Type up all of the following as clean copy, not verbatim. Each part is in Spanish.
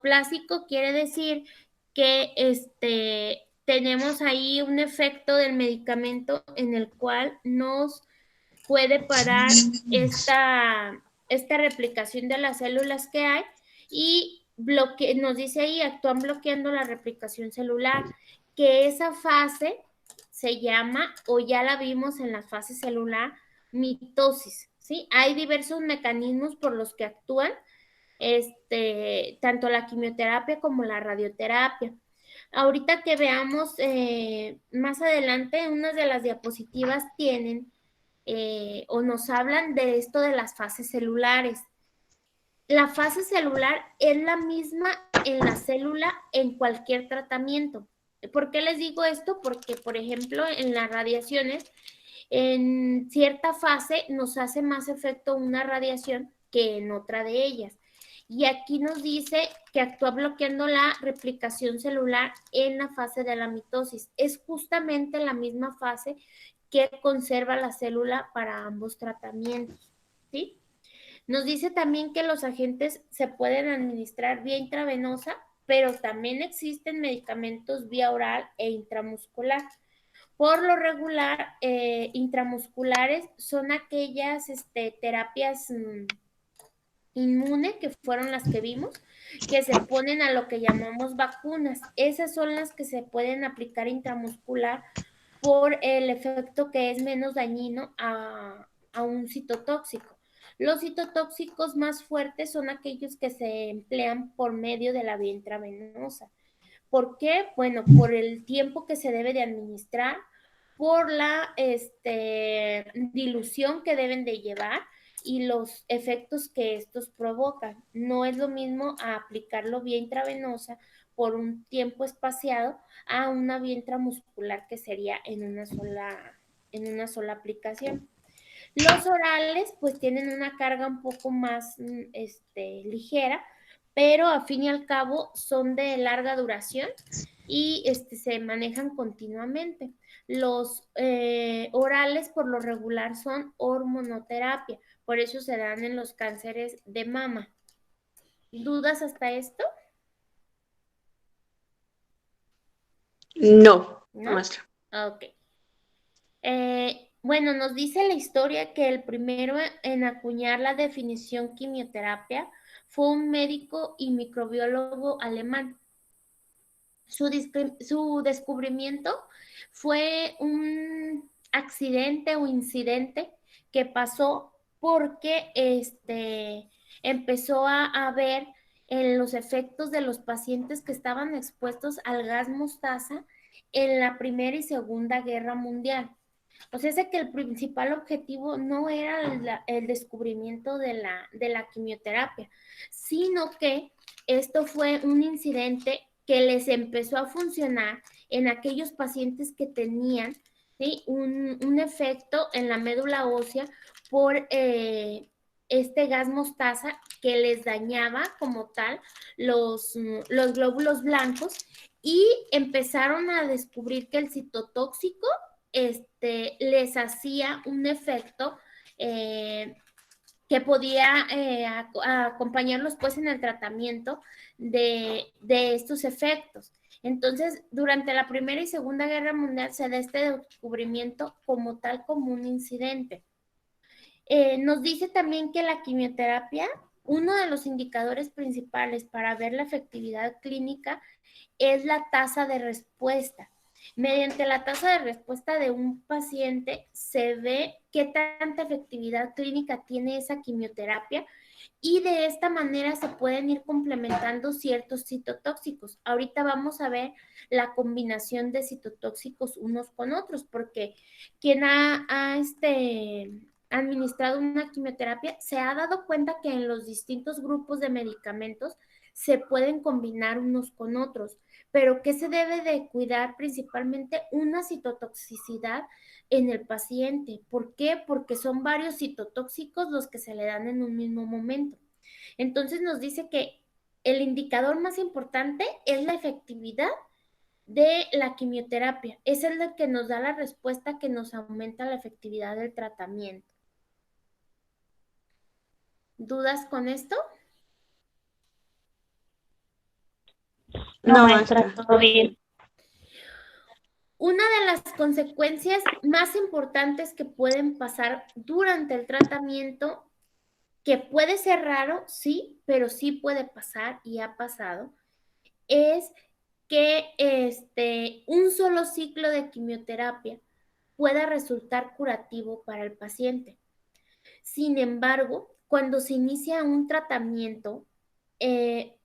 neoplásico quiere decir que tenemos ahí un efecto del medicamento en el cual nos puede parar esta replicación de las células que hay y nos dice ahí, actúan bloqueando la replicación celular, que esa fase se llama, o ya la vimos en la fase celular, mitosis, ¿sí? Hay diversos mecanismos por los que actúan tanto la quimioterapia como la radioterapia. Ahorita que veamos más adelante, unas de las diapositivas tienen o nos hablan de esto de las fases celulares. La fase celular es la misma en la célula en cualquier tratamiento. ¿Por qué les digo esto? Porque, por ejemplo, en las radiaciones, en cierta fase nos hace más efecto una radiación que en otra de ellas. Y aquí nos dice que actúa bloqueando la replicación celular en la fase de la mitosis. Es justamente la misma fase que conserva la célula para ambos tratamientos, ¿sí? Nos dice también que los agentes se pueden administrar vía intravenosa, pero también existen medicamentos vía oral e intramuscular. Por lo regular, intramusculares son aquellas terapias inmune, que fueron las que vimos, que se ponen a lo que llamamos vacunas. Esas son las que se pueden aplicar intramuscular por el efecto que es menos dañino a un citotóxico. Los citotóxicos más fuertes son aquellos que se emplean por medio de la vía intravenosa. ¿Por qué? Bueno, por el tiempo que se debe de administrar, por la dilución que deben de llevar y los efectos que estos provocan. No es lo mismo a aplicarlo vía intravenosa por un tiempo espaciado a una vía intramuscular que sería en una sola aplicación. Los orales pues tienen una carga un poco más ligera, pero a fin y al cabo son de larga duración y se manejan continuamente. Los orales por lo regular son hormonoterapia, por eso se dan en los cánceres de mama. ¿Dudas hasta esto? No, ¿No? maestra. Ok. Bueno, nos dice la historia que el primero en acuñar la definición quimioterapia fue un médico y microbiólogo alemán. Su descubrimiento fue un accidente o incidente que pasó porque empezó a ver en los efectos de los pacientes que estaban expuestos al gas mostaza en la Primera y Segunda Guerra Mundial. O sea, es que el principal objetivo no era el descubrimiento de la quimioterapia, sino que esto fue un incidente que les empezó a funcionar en aquellos pacientes que tenían, ¿sí?, un efecto en la médula ósea por este gas mostaza que les dañaba como tal los glóbulos blancos y empezaron a descubrir que el citotóxico les hacía un efecto que podía acompañarlos pues en el tratamiento de estos efectos. Entonces, durante la Primera y Segunda Guerra Mundial se da este descubrimiento como tal, como un incidente. Nos dice también que la quimioterapia, uno de los indicadores principales para ver la efectividad clínica es la tasa de respuesta. Mediante la tasa de respuesta de un paciente se ve qué tanta efectividad clínica tiene esa quimioterapia y de esta manera se pueden ir complementando ciertos citotóxicos. Ahorita vamos a ver la combinación de citotóxicos unos con otros, porque quien ha administrado una quimioterapia se ha dado cuenta que en los distintos grupos de medicamentos se pueden combinar unos con otros, pero que se debe de cuidar principalmente una citotoxicidad en el paciente. ¿Por qué? Porque son varios citotóxicos los que se le dan en un mismo momento. Entonces nos dice que el indicador más importante es la efectividad de la quimioterapia. Es el que nos da la respuesta que nos aumenta la efectividad del tratamiento. ¿Dudas con esto? No, maestra, todo bien. Una de las consecuencias más importantes que pueden pasar durante el tratamiento, que puede ser raro, sí, pero sí puede pasar y ha pasado, es que un solo ciclo de quimioterapia pueda resultar curativo para el paciente. Sin embargo, cuando se inicia un tratamiento, eh,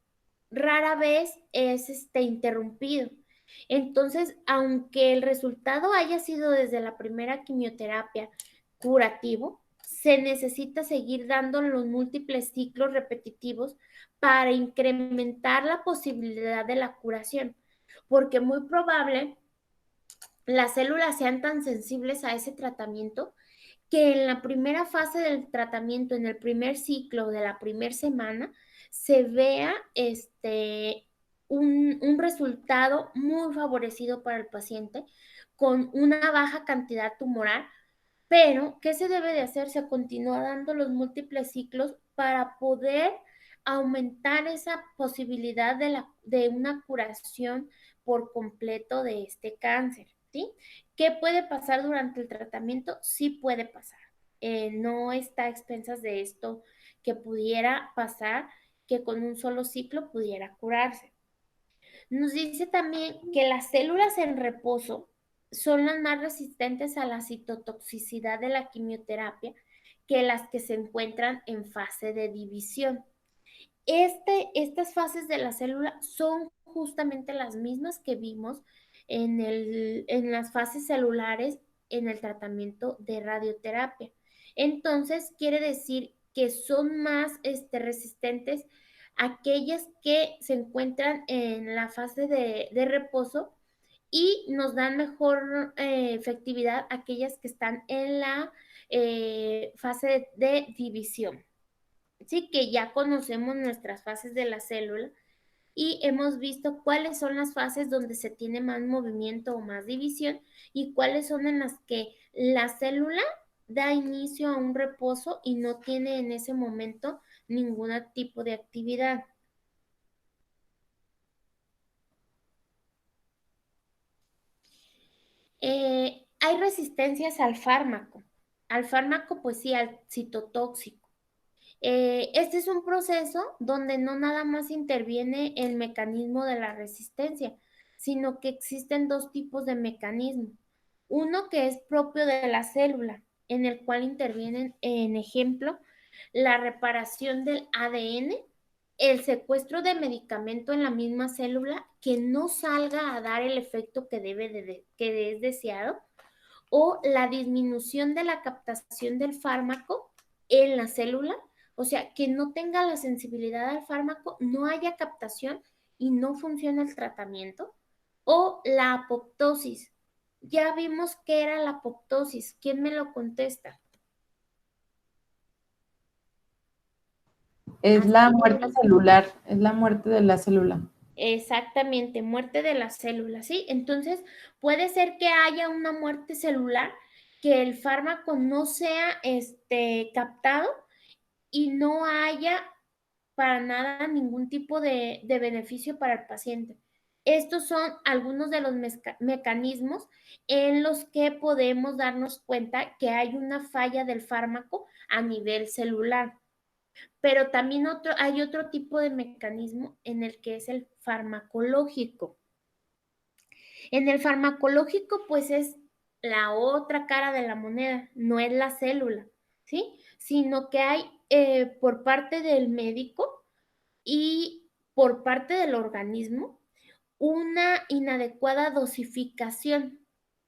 rara vez es interrumpido. Entonces, aunque el resultado haya sido desde la primera quimioterapia curativo, se necesita seguir dando los múltiples ciclos repetitivos para incrementar la posibilidad de la curación, porque muy probable las células sean tan sensibles a ese tratamiento que en la primera fase del tratamiento, en el primer ciclo de la primera semana, se vea un resultado muy favorecido para el paciente con una baja cantidad tumoral, pero ¿qué se debe de hacer? Se continúa dando los múltiples ciclos para poder aumentar esa posibilidad de una curación por completo de este cáncer, ¿sí? ¿Qué puede pasar durante el tratamiento? Sí puede pasar. No está a expensas de esto que pudiera pasar, que con un solo ciclo pudiera curarse. Nos dice también que las células en reposo son las más resistentes a la citotoxicidad de la quimioterapia que las que se encuentran en fase de división. Estas fases de la célula son justamente las mismas que vimos en las fases celulares en el tratamiento de radioterapia. Entonces, quiere decir que son más resistentes aquellas que se encuentran en la fase de reposo y nos dan mejor efectividad aquellas que están en la fase de división. Sí, que ya conocemos nuestras fases de la célula y hemos visto cuáles son las fases donde se tiene más movimiento o más división y cuáles son en las que la célula da inicio a un reposo y no tiene en ese momento ningún tipo de actividad. Hay resistencias al fármaco pues sí, al citotóxico. Este es un proceso donde no nada más interviene el mecanismo de la resistencia, sino que existen dos tipos de mecanismos. Uno que es propio de la célula, en el cual intervienen, en ejemplo, la reparación del ADN, el secuestro de medicamento en la misma célula que no salga a dar el efecto que que es deseado, o la disminución de la captación del fármaco en la célula, o sea, que no tenga la sensibilidad al fármaco, no haya captación y no funciona el tratamiento, o la apoptosis. Ya vimos qué era la apoptosis. ¿Quién me lo contesta? Es la Hasta yo muerte ahorita. celular, es la muerte de la célula. Exactamente, muerte de las células, ¿sí? Entonces, puede ser que haya una muerte celular, que el fármaco no sea captado y no haya para nada ningún tipo de beneficio para el paciente. Estos son algunos de los mecanismos en los que podemos darnos cuenta que hay una falla del fármaco a nivel celular. Pero también hay otro tipo de mecanismo en el que es el farmacológico. En el farmacológico, pues es la otra cara de la moneda, no es la célula, ¿sí? Sino que hay por parte del médico y por parte del organismo una inadecuada dosificación,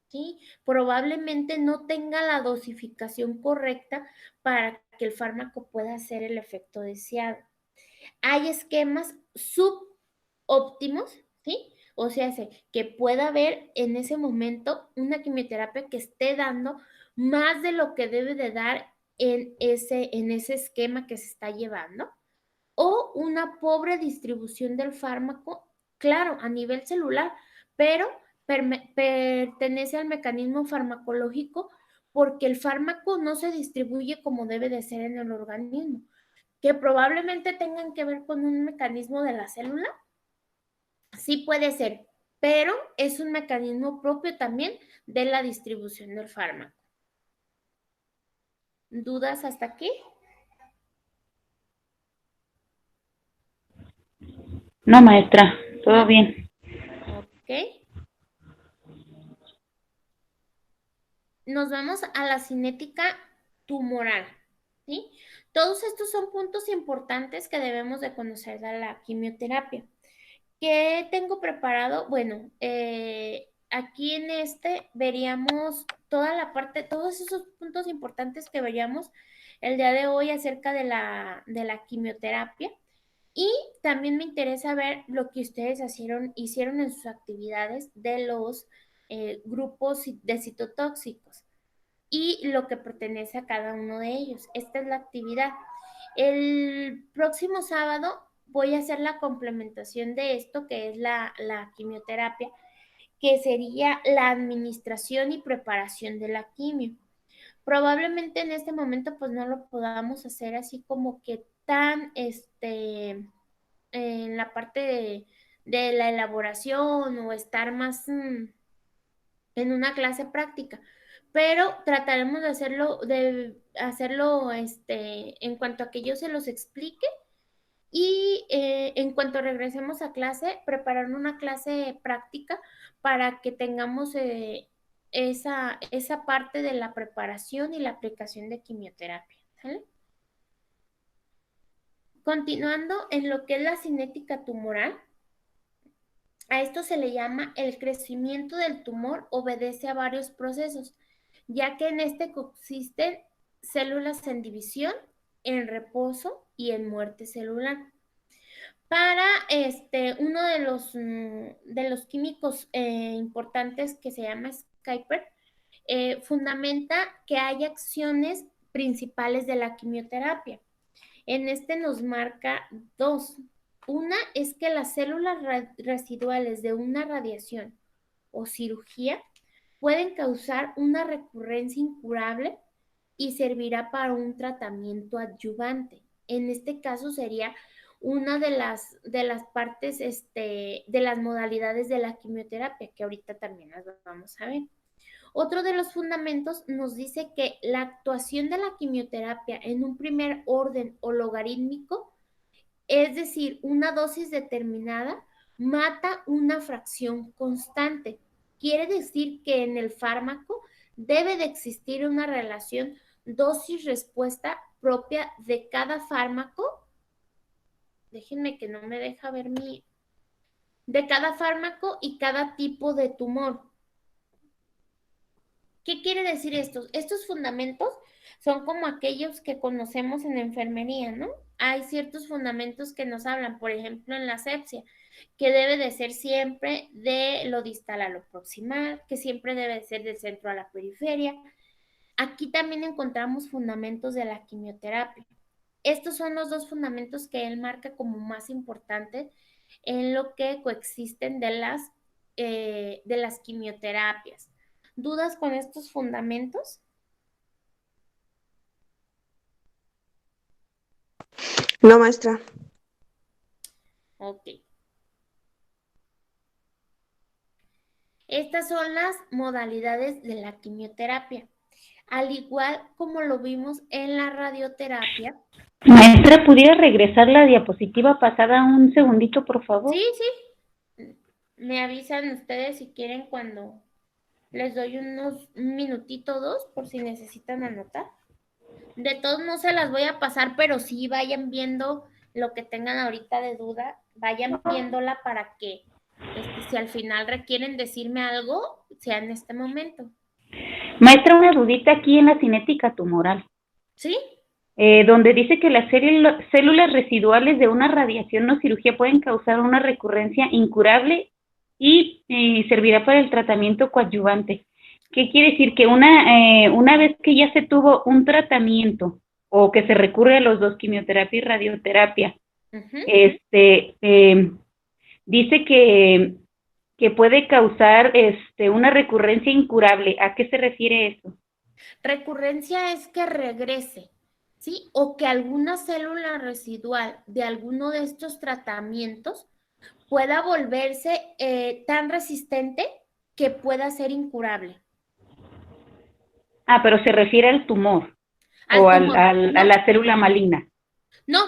¿sí? Probablemente no tenga la dosificación correcta para que el fármaco pueda hacer el efecto deseado. Hay esquemas subóptimos, ¿sí? O sea, que pueda haber en ese momento una quimioterapia que esté dando más de lo que debe de dar en ese esquema que se está llevando, o una pobre distribución del fármaco, claro, a nivel celular, pero pertenece al mecanismo farmacológico porque el fármaco no se distribuye como debe de ser en el organismo, que probablemente tengan que ver con un mecanismo de la célula, Sí puede ser, pero es un mecanismo propio también de la distribución del fármaco. ¿Dudas hasta aquí? No, maestra, todo bien. Ok. Nos vamos a la cinética tumoral, ¿sí? Todos estos son puntos importantes que debemos de conocer de la quimioterapia. ¿Qué tengo preparado? Bueno, aquí en este veríamos toda la parte, todos esos puntos importantes que veríamos el día de hoy acerca de la quimioterapia. Y también me interesa ver lo que ustedes hicieron en sus actividades de los grupos de citotóxicos y lo que pertenece a cada uno de ellos. Esta es la actividad. El próximo sábado voy a hacer la complementación de esto, que es la quimioterapia, que sería la administración y preparación de la quimio. Probablemente en este momento pues no lo podamos hacer así como que tan en la parte de la elaboración o estar más en una clase práctica, pero trataremos de hacerlo en cuanto a que yo se los explique y en cuanto regresemos a clase, preparar una clase práctica para que tengamos esa parte de la preparación y la aplicación de quimioterapia. ¿Sale? Continuando en lo que es la cinética tumoral, a esto se le llama el crecimiento del tumor obedece a varios procesos, ya que en este consisten células en división, en reposo y en muerte celular. Para uno de los químicos importantes que se llama Skyper, fundamenta que hay acciones principales de la quimioterapia. En este nos marca dos. Una es que las células residuales de una radiación o cirugía pueden causar una recurrencia incurable y servirá para un tratamiento adyuvante. En este caso sería una de las partes de las modalidades de la quimioterapia, que ahorita también las vamos a ver. Otro de los fundamentos nos dice que la actuación de la quimioterapia en un primer orden o logarítmico, es decir, una dosis determinada, mata una fracción constante. Quiere decir que en el fármaco debe de existir una relación dosis-respuesta propia de cada fármaco. Déjenme que no me deja ver de cada fármaco y cada tipo de tumor. ¿Qué quiere decir esto? Estos fundamentos son como aquellos que conocemos en enfermería, ¿no? Hay ciertos fundamentos que nos hablan, por ejemplo, en la asepsia, que debe de ser siempre de lo distal a lo proximal, que siempre debe de ser del centro a la periferia. Aquí también encontramos fundamentos de la quimioterapia. Estos son los dos fundamentos que él marca como más importantes en lo que coexisten de las quimioterapias. ¿Dudas con estos fundamentos? No, maestra. Ok. Estas son las modalidades de la quimioterapia. Al igual como lo vimos en la radioterapia. Maestra, ¿pudiera regresar la diapositiva pasada un segundito, por favor? Sí, sí. Me avisan ustedes si quieren cuando les doy un minutito, dos, por si necesitan anotar. De todos no se las voy a pasar, pero sí vayan viendo lo que tengan ahorita de duda, vayan viéndola para que si al final requieren decirme algo, sea en este momento. Maestra, una dudita aquí en la cinética tumoral. ¿Sí? Donde dice que las células residuales de una radiación o cirugía pueden causar una recurrencia incurable y servirá para el tratamiento coadyuvante. ¿Qué quiere decir? Que una vez que ya se tuvo un tratamiento o que se recurre a los dos, quimioterapia y radioterapia, dice que puede causar una recurrencia incurable. ¿A qué se refiere eso? Recurrencia es que regrese, ¿sí? O que alguna célula residual de alguno de estos tratamientos pueda volverse tan resistente que pueda ser incurable. Ah, pero se refiere al tumor Al o tumor. a No, la célula maligna. no,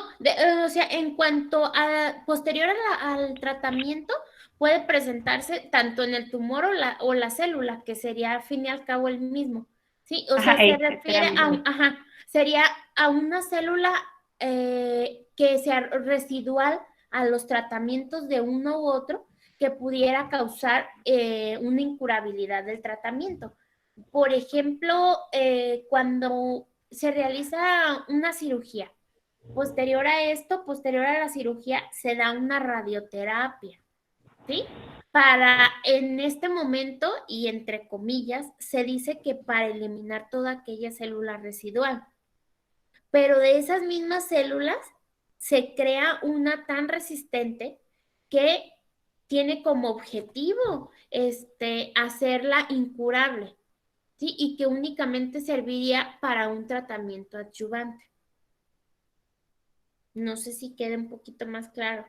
o sea, en cuanto a posterior al tratamiento, puede presentarse tanto en el tumor o la célula, que sería al fin y al cabo el mismo. Sí, o sea, Ajá, se refiere exactamente. sería a una célula que sea residual a los tratamientos de uno u otro que pudiera causar una incurabilidad del tratamiento. Por ejemplo, cuando se realiza una cirugía, posterior a esto, posterior a la cirugía, se da una radioterapia, ¿sí? Para, en este momento, y entre comillas, se dice que para eliminar toda aquella célula residual. Pero de esas mismas células se crea una tan resistente que tiene como objetivo hacerla incurable, ¿sí? Y que únicamente serviría para un tratamiento adyuvante. No sé si queda un poquito más claro.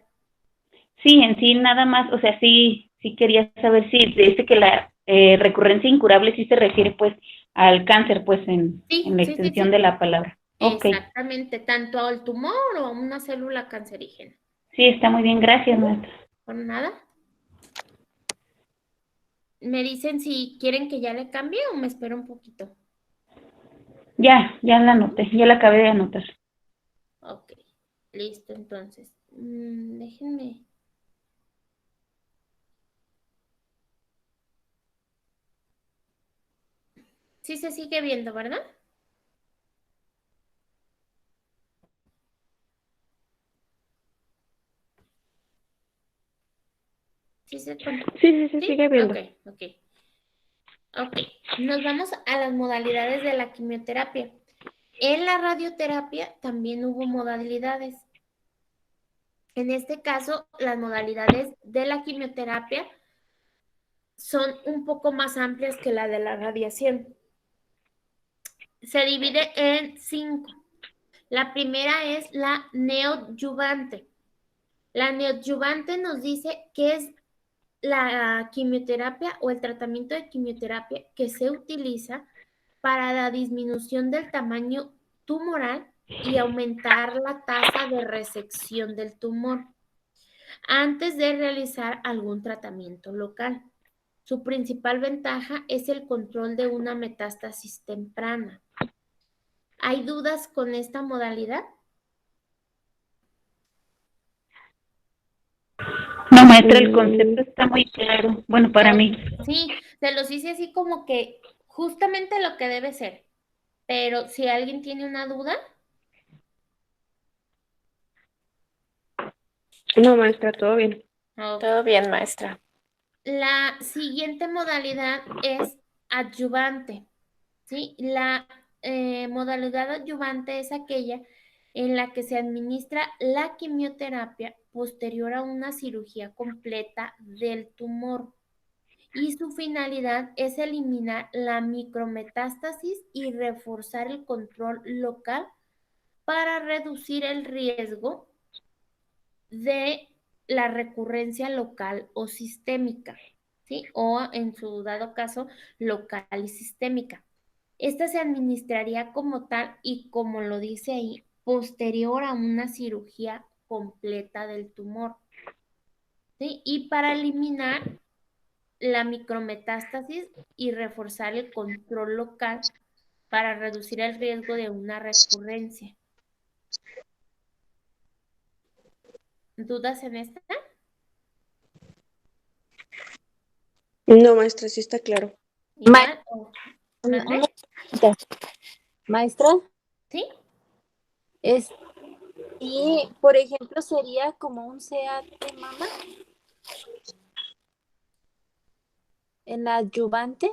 Sí, en sí nada más, o sea, sí quería saber si dice que la recurrencia incurable sí se refiere pues al cáncer, pues en Sí, la sí, sí, extensión sí. de la palabra. Ok, Exactamente, tanto al tumor o a una célula cancerígena. sí, está muy bien, gracias, maestra. Por nada. Me dicen si quieren que ya le cambie o me espero un poquito. Ya la anoté, ya la acabé de anotar. Ok, listo, entonces. Déjenme. Sí se sigue viendo, ¿verdad? Sí Sí, ¿Sí? sigue Ok, viendo. ok. Ok, nos vamos a las modalidades de la quimioterapia. En la radioterapia también hubo modalidades. En este caso, las modalidades de la quimioterapia son un poco más amplias que la de la radiación. Se divide en 5. La primera es la neoadyuvante. La neoadyuvante nos dice que es la quimioterapia o el tratamiento de quimioterapia que se utiliza para la disminución del tamaño tumoral y aumentar la tasa de resección del tumor antes de realizar algún tratamiento local. Su principal ventaja es el control de una metástasis temprana. ¿Hay dudas con esta modalidad? No, maestra, el Mm, concepto está muy claro, bueno, para Ok, mí. sí, se los hice así como que justamente lo que debe ser. Pero si alguien tiene una duda, no, maestra, todo bien. ok. Todo bien, maestra. La siguiente modalidad es adyuvante, ¿sí? La modalidad adyuvante es aquella en la que se administra la quimioterapia posterior a una cirugía completa del tumor y su finalidad es eliminar la micrometástasis y reforzar el control local para reducir el riesgo de la recurrencia local o sistémica, ¿sí? O en su dado caso, local y sistémica. Esta se administraría como tal y como lo dice ahí, posterior a una cirugía completa del tumor, ¿sí? Y para eliminar la micrometástasis y reforzar el control local para reducir el riesgo de una recurrencia. ¿Dudas en esta? No, maestra, sí está claro. Ma- Igual, o una ¿mande? pregunta. Maestra, ¿Sí? es, y por ejemplo, sería como un SEAT de mama en la adyuvante.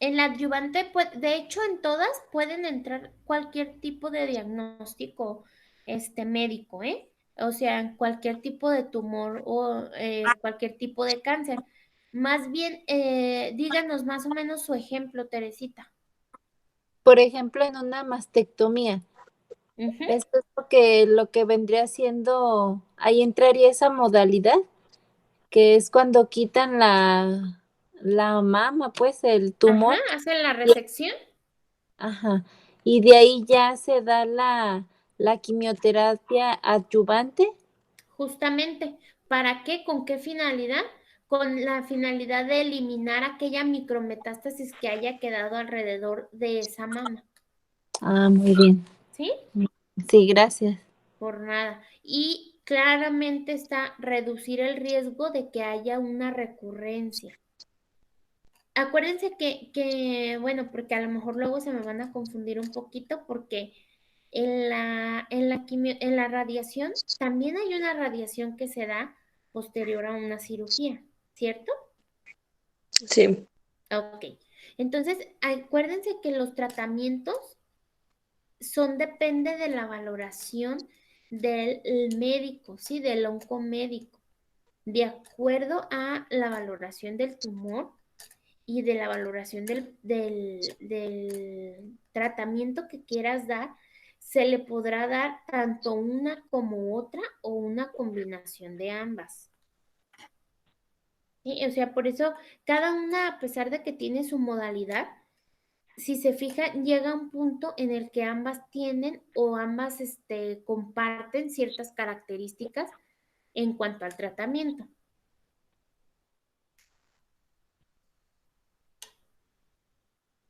En la adyuvante, pues, de hecho, en todas pueden entrar cualquier tipo de diagnóstico médico, ¿eh? O sea, en cualquier tipo de tumor o cualquier tipo de cáncer. Más bien, díganos más o menos su ejemplo, Teresita. Por ejemplo, en una mastectomía. Ujú. Esto es lo que vendría siendo, ahí entraría esa modalidad, que es cuando quitan la mama, pues el Ajá, tumor. hacen la y- resección. Ajá. Y de ahí ya se da la quimioterapia adyuvante. Justamente, ¿para qué? ¿Con qué finalidad? Con la finalidad de eliminar aquella micrometástasis que haya quedado alrededor de esa mama, Ah, muy bien. ¿sí? Sí, gracias. Por nada. Y claramente está reducir el riesgo de que haya una recurrencia. Acuérdense bueno, porque a lo mejor luego se me van a confundir un poquito porque en la radiación también hay una radiación que se da posterior a una cirugía, ¿cierto? Sí, Ok. Entonces, acuérdense que los tratamientos depende de la valoración del médico, ¿sí? Del oncomédico, de acuerdo a la valoración del tumor y de la valoración del tratamiento que quieras dar, se le podrá dar tanto una como otra o una combinación de ambas. ¿Sí? O sea, por eso cada una, a pesar de que tiene su modalidad, si se fijan, llega un punto en el que ambas tienen o ambas comparten ciertas características en cuanto al tratamiento.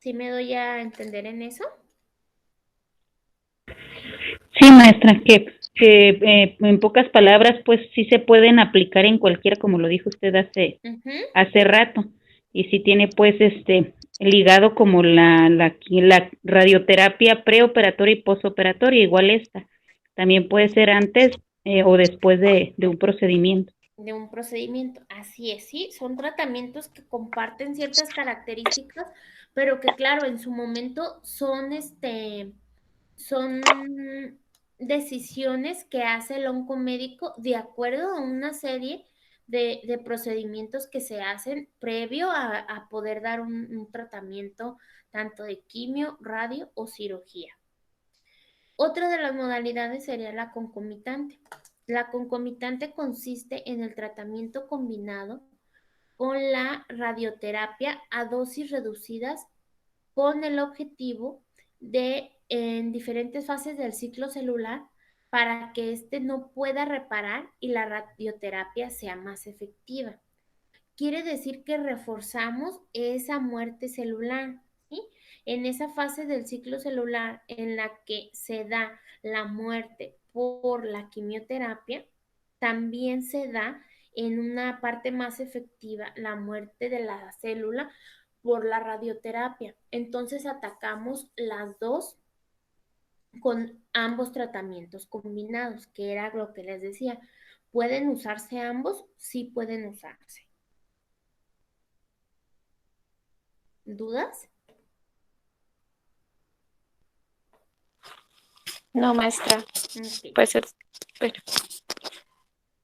¿Sí me doy a entender en eso? Sí, maestra, que en pocas palabras, pues sí se pueden aplicar en cualquiera, como lo dijo usted Ujú. hace rato, y sí tiene pues ligado como la radioterapia preoperatoria y posoperatoria, igual esta. También puede ser antes o después de un procedimiento. De un procedimiento. Así es, sí, son tratamientos que comparten ciertas características, pero que claro, en su momento son decisiones que hace el oncomédico de acuerdo a una serie de procedimientos que se hacen previo a poder dar un tratamiento tanto de quimio, radio o cirugía. Otra de las modalidades sería la concomitante. La concomitante consiste en el tratamiento combinado con la radioterapia a dosis reducidas con el objetivo de, en diferentes fases del ciclo celular, para que éste no pueda reparar y la radioterapia sea más efectiva. Quiere decir que reforzamos esa muerte celular, ¿sí? En esa fase del ciclo celular en la que se da la muerte por la quimioterapia, también se da en una parte más efectiva la muerte de la célula por la radioterapia. Entonces atacamos las dos con ambos tratamientos combinados, que era lo que les decía. ¿Pueden usarse ambos? Sí pueden usarse. ¿Dudas? no, maestra. Ok. Pues pero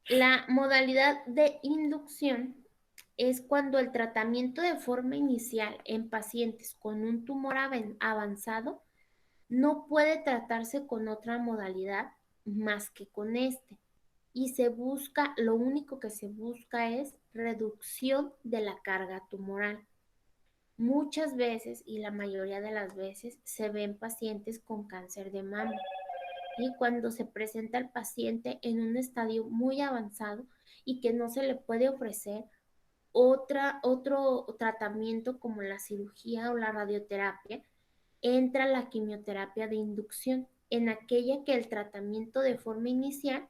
La modalidad de inducción es cuando el tratamiento de forma inicial en pacientes con un tumor avanzado no puede tratarse con otra modalidad más que con este. Y lo único que se busca es reducción de la carga tumoral. Muchas veces, y la mayoría de las veces, se ven pacientes con cáncer de mama. Y cuando se presenta el paciente en un estadio muy avanzado y que no se le puede ofrecer otro tratamiento como la cirugía o la radioterapia, entra la quimioterapia de inducción, en aquella que el tratamiento de forma inicial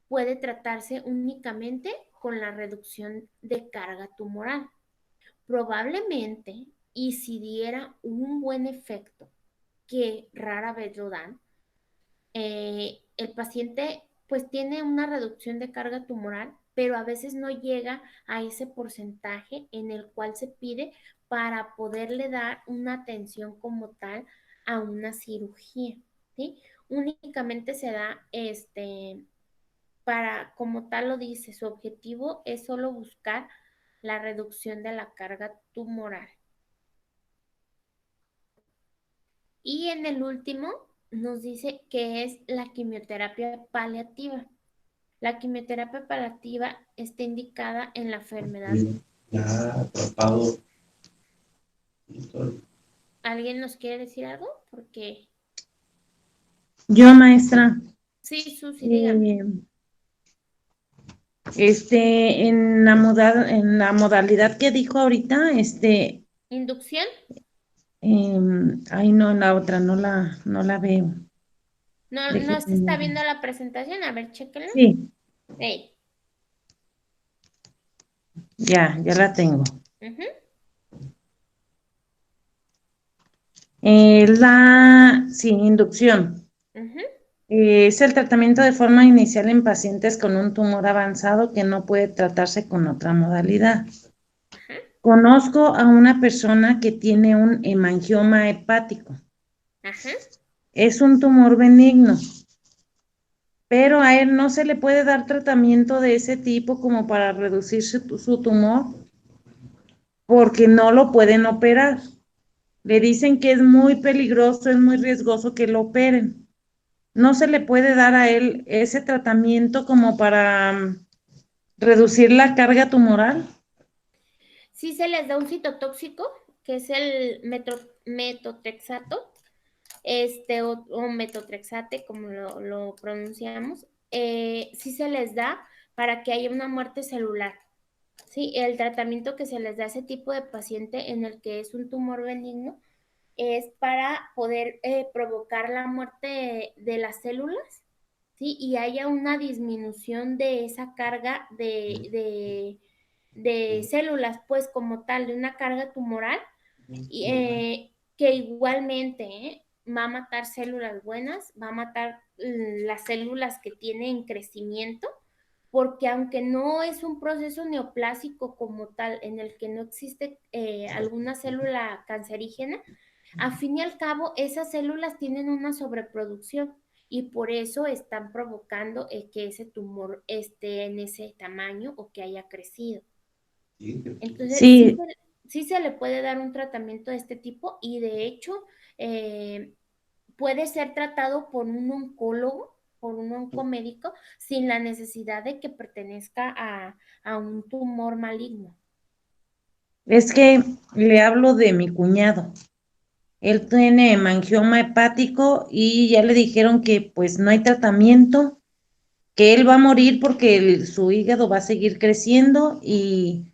puede tratarse únicamente con la reducción de carga tumoral. Probablemente, y si diera un buen efecto, que rara vez lo dan, el paciente pues tiene una reducción de carga tumoral, pero a veces no llega a ese porcentaje en el cual se pide para poderle dar una atención como tal a una cirugía, ¿sí? Únicamente se da para, como tal lo dice, su objetivo es solo buscar la reducción de la carga tumoral. Y en el último nos dice que es la quimioterapia paliativa. La quimioterapia paliativa está indicada en la enfermedad. Ya atrapado. ¿Alguien nos quiere decir algo? Porque Yo, maestra, sí, Susi, dígame. en la modalidad que dijo ahorita, ¿Inducción? ay, no, la otra, no la veo. No, no se Déjeme está ver. viendo la presentación. A ver, chéquenlo. Sí, Ey. ya la tengo. Ujú, Sí, inducción. ujú. Es el tratamiento de forma inicial en pacientes con un tumor avanzado que no puede tratarse con otra modalidad. Conozco a una persona que tiene un hemangioma hepático. Ajá. Es un tumor benigno, pero a él no se le puede dar tratamiento de ese tipo como para reducir su tumor porque no lo pueden operar. Le dicen que es muy peligroso, es muy riesgoso que lo operen. No se le puede dar a él ese tratamiento como para reducir la carga tumoral. Sí se les da un citotóxico, que es el metotrexato, o metotrexate, como lo pronunciamos. Sí se les da para que haya una muerte celular. Sí, el tratamiento que se les da a ese tipo de paciente en el que es un tumor benigno es para poder provocar la muerte de las células, ¿sí? Y haya una disminución de esa carga de células, pues como tal, de una carga tumoral, que igualmente va a matar células buenas, va a matar las células que tienen crecimiento, porque aunque no es un proceso neoplásico como tal, en el que no existe alguna célula cancerígena, a fin y al cabo esas células tienen una sobreproducción y por eso están provocando que ese tumor esté en ese tamaño o que haya crecido. Entonces, Sí, sí se le puede dar un tratamiento de este tipo y de hecho puede ser tratado por un oncólogo, por un oncomédico, sin la necesidad de que pertenezca a un tumor maligno. es que le hablo de mi cuñado. Él tiene hemangioma hepático y ya le dijeron que pues no hay tratamiento, que él va a morir porque su hígado va a seguir creciendo y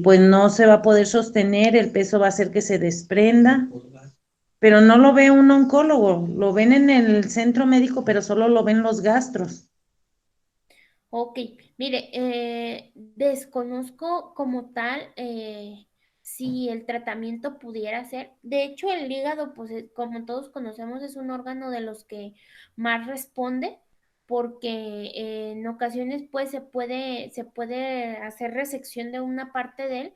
pues no se va a poder sostener, el peso va a hacer que se desprenda, pero no lo ve un oncólogo, lo ven en el centro médico, pero solo lo ven los gastros. Ok, mire, desconozco como tal si el tratamiento pudiera ser. De hecho, el hígado, pues como todos conocemos, es un órgano de los que más responde, porque en ocasiones pues se puede hacer resección de una parte de él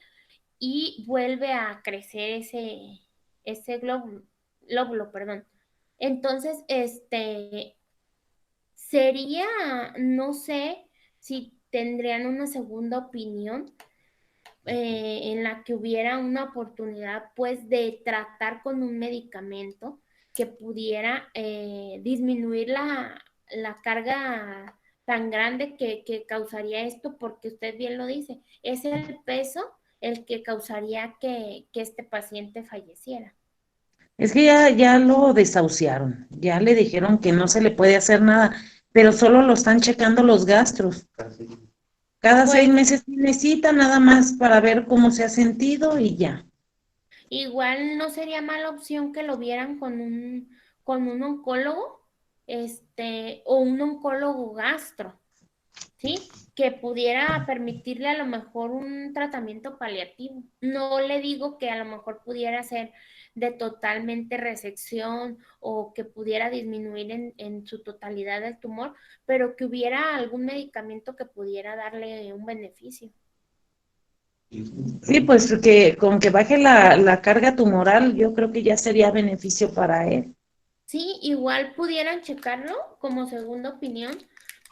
y vuelve a crecer ese glóbulo, perdón. Entonces, sería, no sé si tendrían una segunda opinión en la que hubiera una oportunidad pues de tratar con un medicamento que pudiera disminuir la carga tan grande que causaría esto, porque usted bien lo dice, es el peso el que causaría que este paciente falleciera. Es que ya lo desahuciaron, ya le dijeron que no se le puede hacer nada, pero solo lo están checando los gastros. Cada Pues 6 meses tiene cita nada más para ver cómo se ha sentido y ya. igual no sería mala opción que lo vieran con un oncólogo, o un oncólogo gastro, ¿sí? Que pudiera permitirle a lo mejor un tratamiento paliativo. No le digo que a lo mejor pudiera ser de totalmente resección o que pudiera disminuir en su totalidad el tumor, pero que hubiera algún medicamento que pudiera darle un beneficio. Sí, pues que con que baje la carga tumoral, yo creo que ya sería beneficio para él. Sí, igual pudieran checarlo como segunda opinión,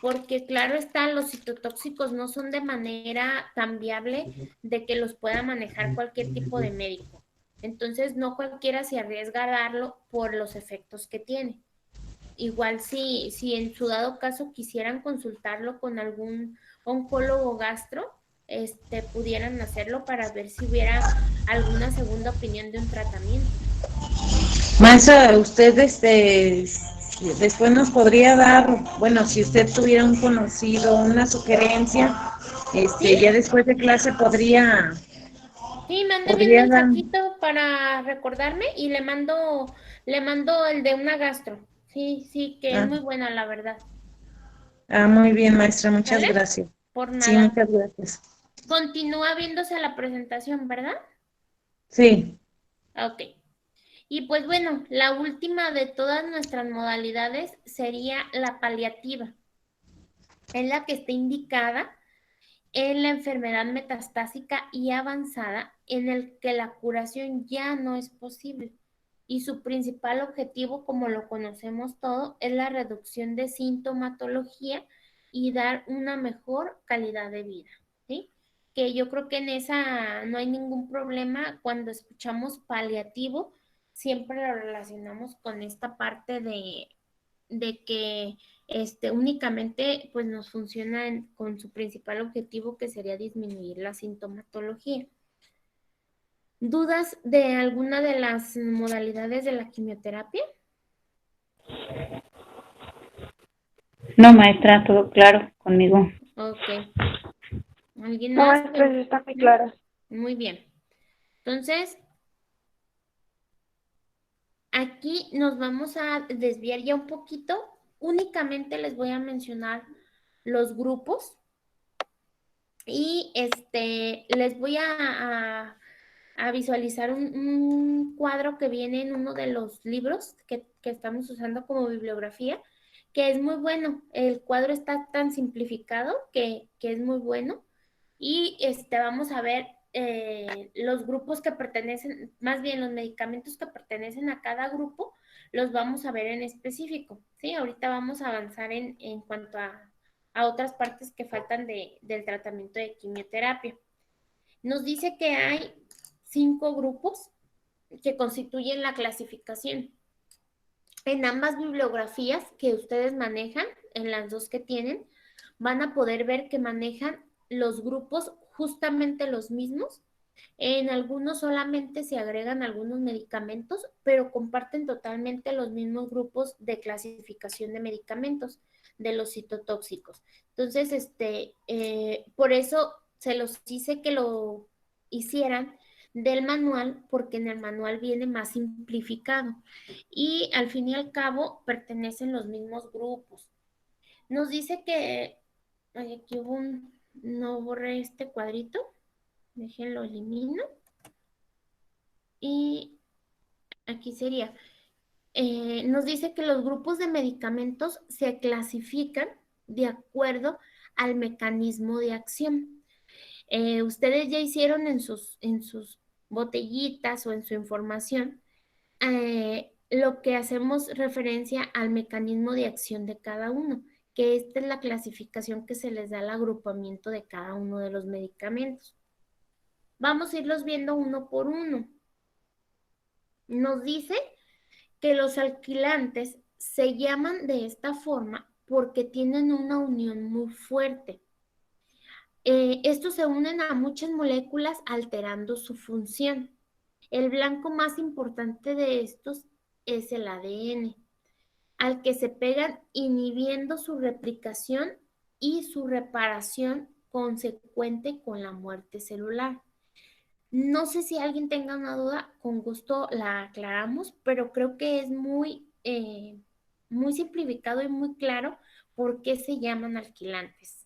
porque claro está, los citotóxicos no son de manera tan viable de que los pueda manejar cualquier tipo de médico. Entonces, no cualquiera se arriesga a darlo por los efectos que tiene. Igual si en su dado caso quisieran consultarlo con algún oncólogo gastro, pudieran hacerlo para ver si hubiera alguna segunda opinión de un tratamiento. Maestra, usted después nos podría dar, bueno, si usted tuviera un conocido, una sugerencia, ¿Sí? ya después de clase Sí, mándeme un podría dar. mensajito para recordarme y le mando el de una gastro. Sí, sí, que es Ah, muy buena, la verdad. muy bien, maestra, muchas ¿Sale? gracias. Por Sí, nada. muchas gracias. Continúa viéndose la presentación, ¿verdad? Sí, Ok. Y pues bueno, la última de todas nuestras modalidades sería la paliativa. Es la que está indicada en la enfermedad metastásica y avanzada en el que la curación ya no es posible. Y su principal objetivo, como lo conocemos todo, es la reducción de sintomatología y dar una mejor calidad de vida, ¿sí? Que yo creo que en esa no hay ningún problema. Cuando escuchamos paliativo, siempre lo relacionamos con esta parte de que únicamente pues nos funciona con su principal objetivo, que sería disminuir la sintomatología. ¿Dudas de alguna de las modalidades de la quimioterapia? No, maestra, todo claro conmigo. Ok. ¿Alguien No, más? maestra, sí está muy ¿No? clara. Muy bien. Entonces, aquí nos vamos a desviar ya un poquito. Únicamente les voy a mencionar los grupos y les voy a visualizar un cuadro que viene en uno de los libros que estamos usando como bibliografía, que es muy bueno. El cuadro está tan simplificado que es muy bueno. Y vamos a ver los grupos que pertenecen, más bien los medicamentos que pertenecen a cada grupo, los vamos a ver en específico, ¿sí? Ahorita vamos a avanzar en cuanto a otras partes que faltan del tratamiento de quimioterapia. Nos dice que hay 5 grupos que constituyen la clasificación. En ambas bibliografías que ustedes manejan, en las dos que tienen, van a poder ver que manejan los grupos justamente los mismos. En algunos solamente se agregan algunos medicamentos, pero comparten totalmente los mismos grupos de clasificación de medicamentos, de los citotóxicos. Entonces, por eso se los hice que lo hicieran del manual, porque en el manual viene más simplificado y al fin y al cabo pertenecen los mismos grupos. Nos dice que, aquí hubo no borré este cuadrito, déjenlo elimino. Y aquí sería, nos dice que los grupos de medicamentos se clasifican de acuerdo al mecanismo de acción. Ustedes ya hicieron en sus botellitas o en su información lo que hacemos referencia al mecanismo de acción de cada uno, que esta es la clasificación que se les da al agrupamiento de cada uno de los medicamentos. Vamos a irlos viendo uno por uno. Nos dice que los alquilantes se llaman de esta forma porque tienen una unión muy fuerte. Estos se unen a muchas moléculas alterando su función. El blanco más importante de estos es el ADN, al que se pegan inhibiendo su replicación y su reparación consecuente con la muerte celular. No sé si alguien tenga una duda, con gusto la aclaramos, pero creo que es muy simplificado y muy claro por qué se llaman alquilantes.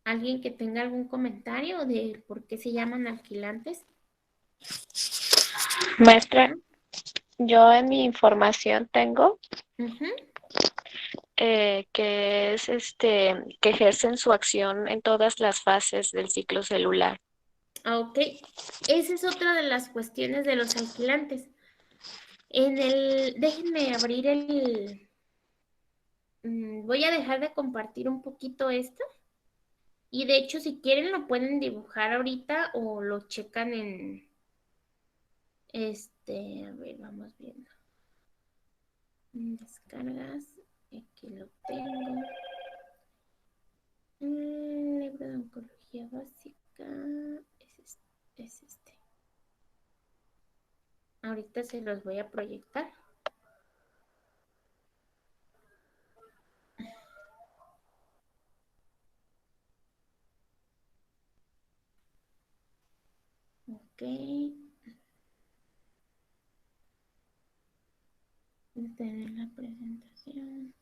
¿Alguien que tenga algún comentario de por qué se llaman alquilantes? Maestra, yo en mi información tengo Ujú. que es que ejercen su acción en todas las fases del ciclo celular. Ok, esa es otra de las cuestiones de los alquilantes. Déjenme abrir Voy a dejar de compartir un poquito esto. Y de hecho, si quieren, lo pueden dibujar ahorita o lo checan en a ver, vamos viendo. Descargas, aquí lo tengo. Libro de oncología básica. Es este. Ahorita se los voy a proyectar. Ok. Tener la presentación.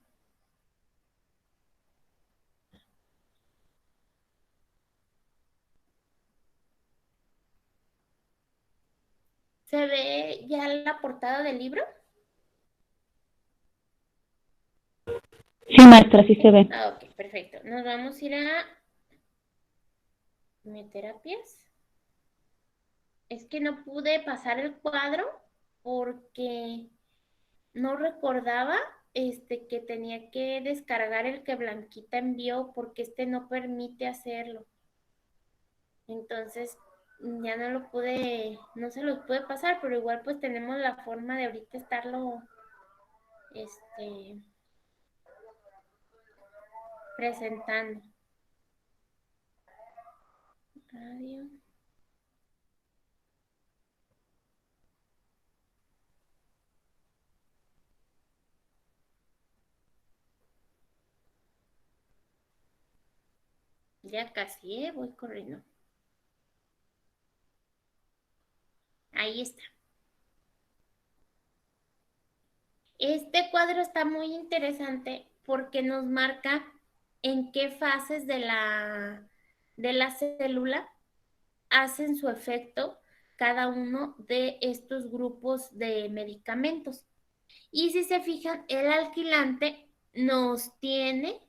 ¿Se ve ya la portada del libro? Sí, maestra, sí se ve. Ah, ok, perfecto. Nos vamos a ir a terapias. Es que no pude pasar el cuadro porque no recordaba que tenía que descargar el que Blanquita envió porque no permite hacerlo. Entonces ya no se los pude pasar, pero igual pues tenemos la forma de ahorita estarlo presentando. Radio. Ya casi, voy corriendo. Ahí está. Este cuadro está muy interesante porque nos marca en qué fases de la célula hacen su efecto cada uno de estos grupos de medicamentos. Y si se fijan, el alquilante nos tiene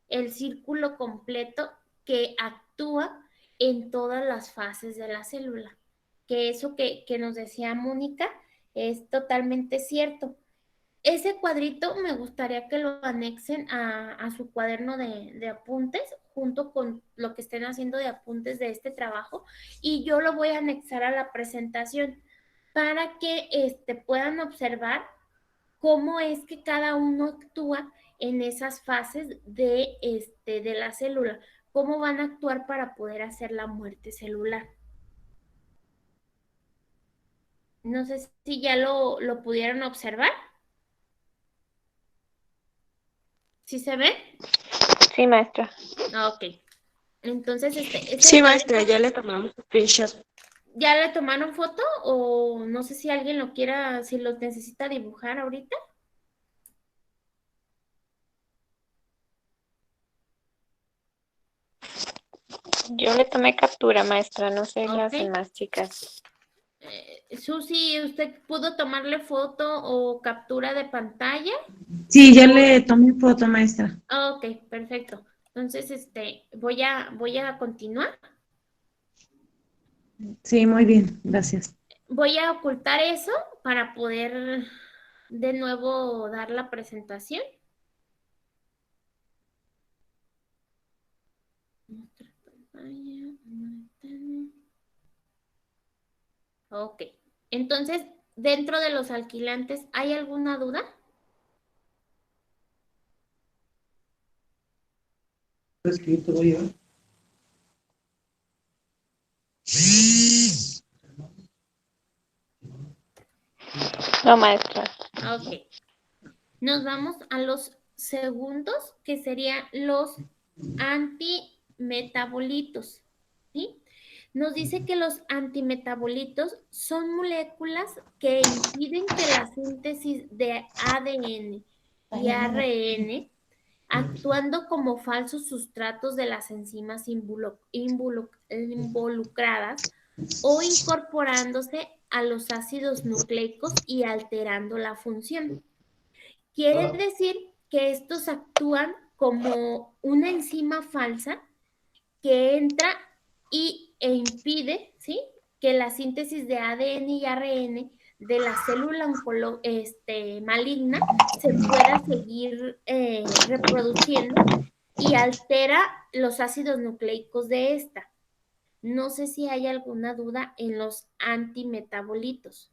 el círculo completo que actúa en todas las fases de la célula. Que eso que nos decía Mónica es totalmente cierto. Ese cuadrito me gustaría que lo anexen a su cuaderno de apuntes junto con lo que estén haciendo de apuntes de este trabajo y yo lo voy a anexar a la presentación para que puedan observar cómo es que cada uno actúa en esas fases de la célula, cómo van a actuar para poder hacer la muerte celular. No sé si ya lo pudieron observar. ¿Sí se ve? Sí, maestra. Ok. Entonces, Sí, maestra, ya le tomamos screenshot. ¿ya le tomaron foto o no sé si alguien lo quiera, si lo necesita dibujar ahorita? Yo le tomé captura, maestra, no sé las Ok. demás chicas. Susi, ¿usted pudo tomarle foto o captura de pantalla? Sí, ya le tomé foto, maestra. Ok, perfecto. Entonces, voy a continuar. Sí, muy bien, gracias. Voy a ocultar eso para poder de nuevo dar la presentación. Mostrar pantalla, ventana. Ok. Entonces, dentro de los alquilantes, ¿hay alguna duda? ¿Es que yo te voy a llevar? No, maestra. Ok. Nos vamos a los segundos, que serían los antimetabolitos, ¿sí? Nos dice que los antimetabolitos son moléculas que impiden que la síntesis de ADN y ARN, actuando como falsos sustratos de las enzimas involucradas o incorporándose a los ácidos nucleicos y alterando la función. Quiere decir que estos actúan como una enzima falsa que entra e impide, ¿sí?, que la síntesis de ADN y ARN de la célula maligna se pueda seguir reproduciendo y altera los ácidos nucleicos de esta. No sé si hay alguna duda en los antimetabolitos.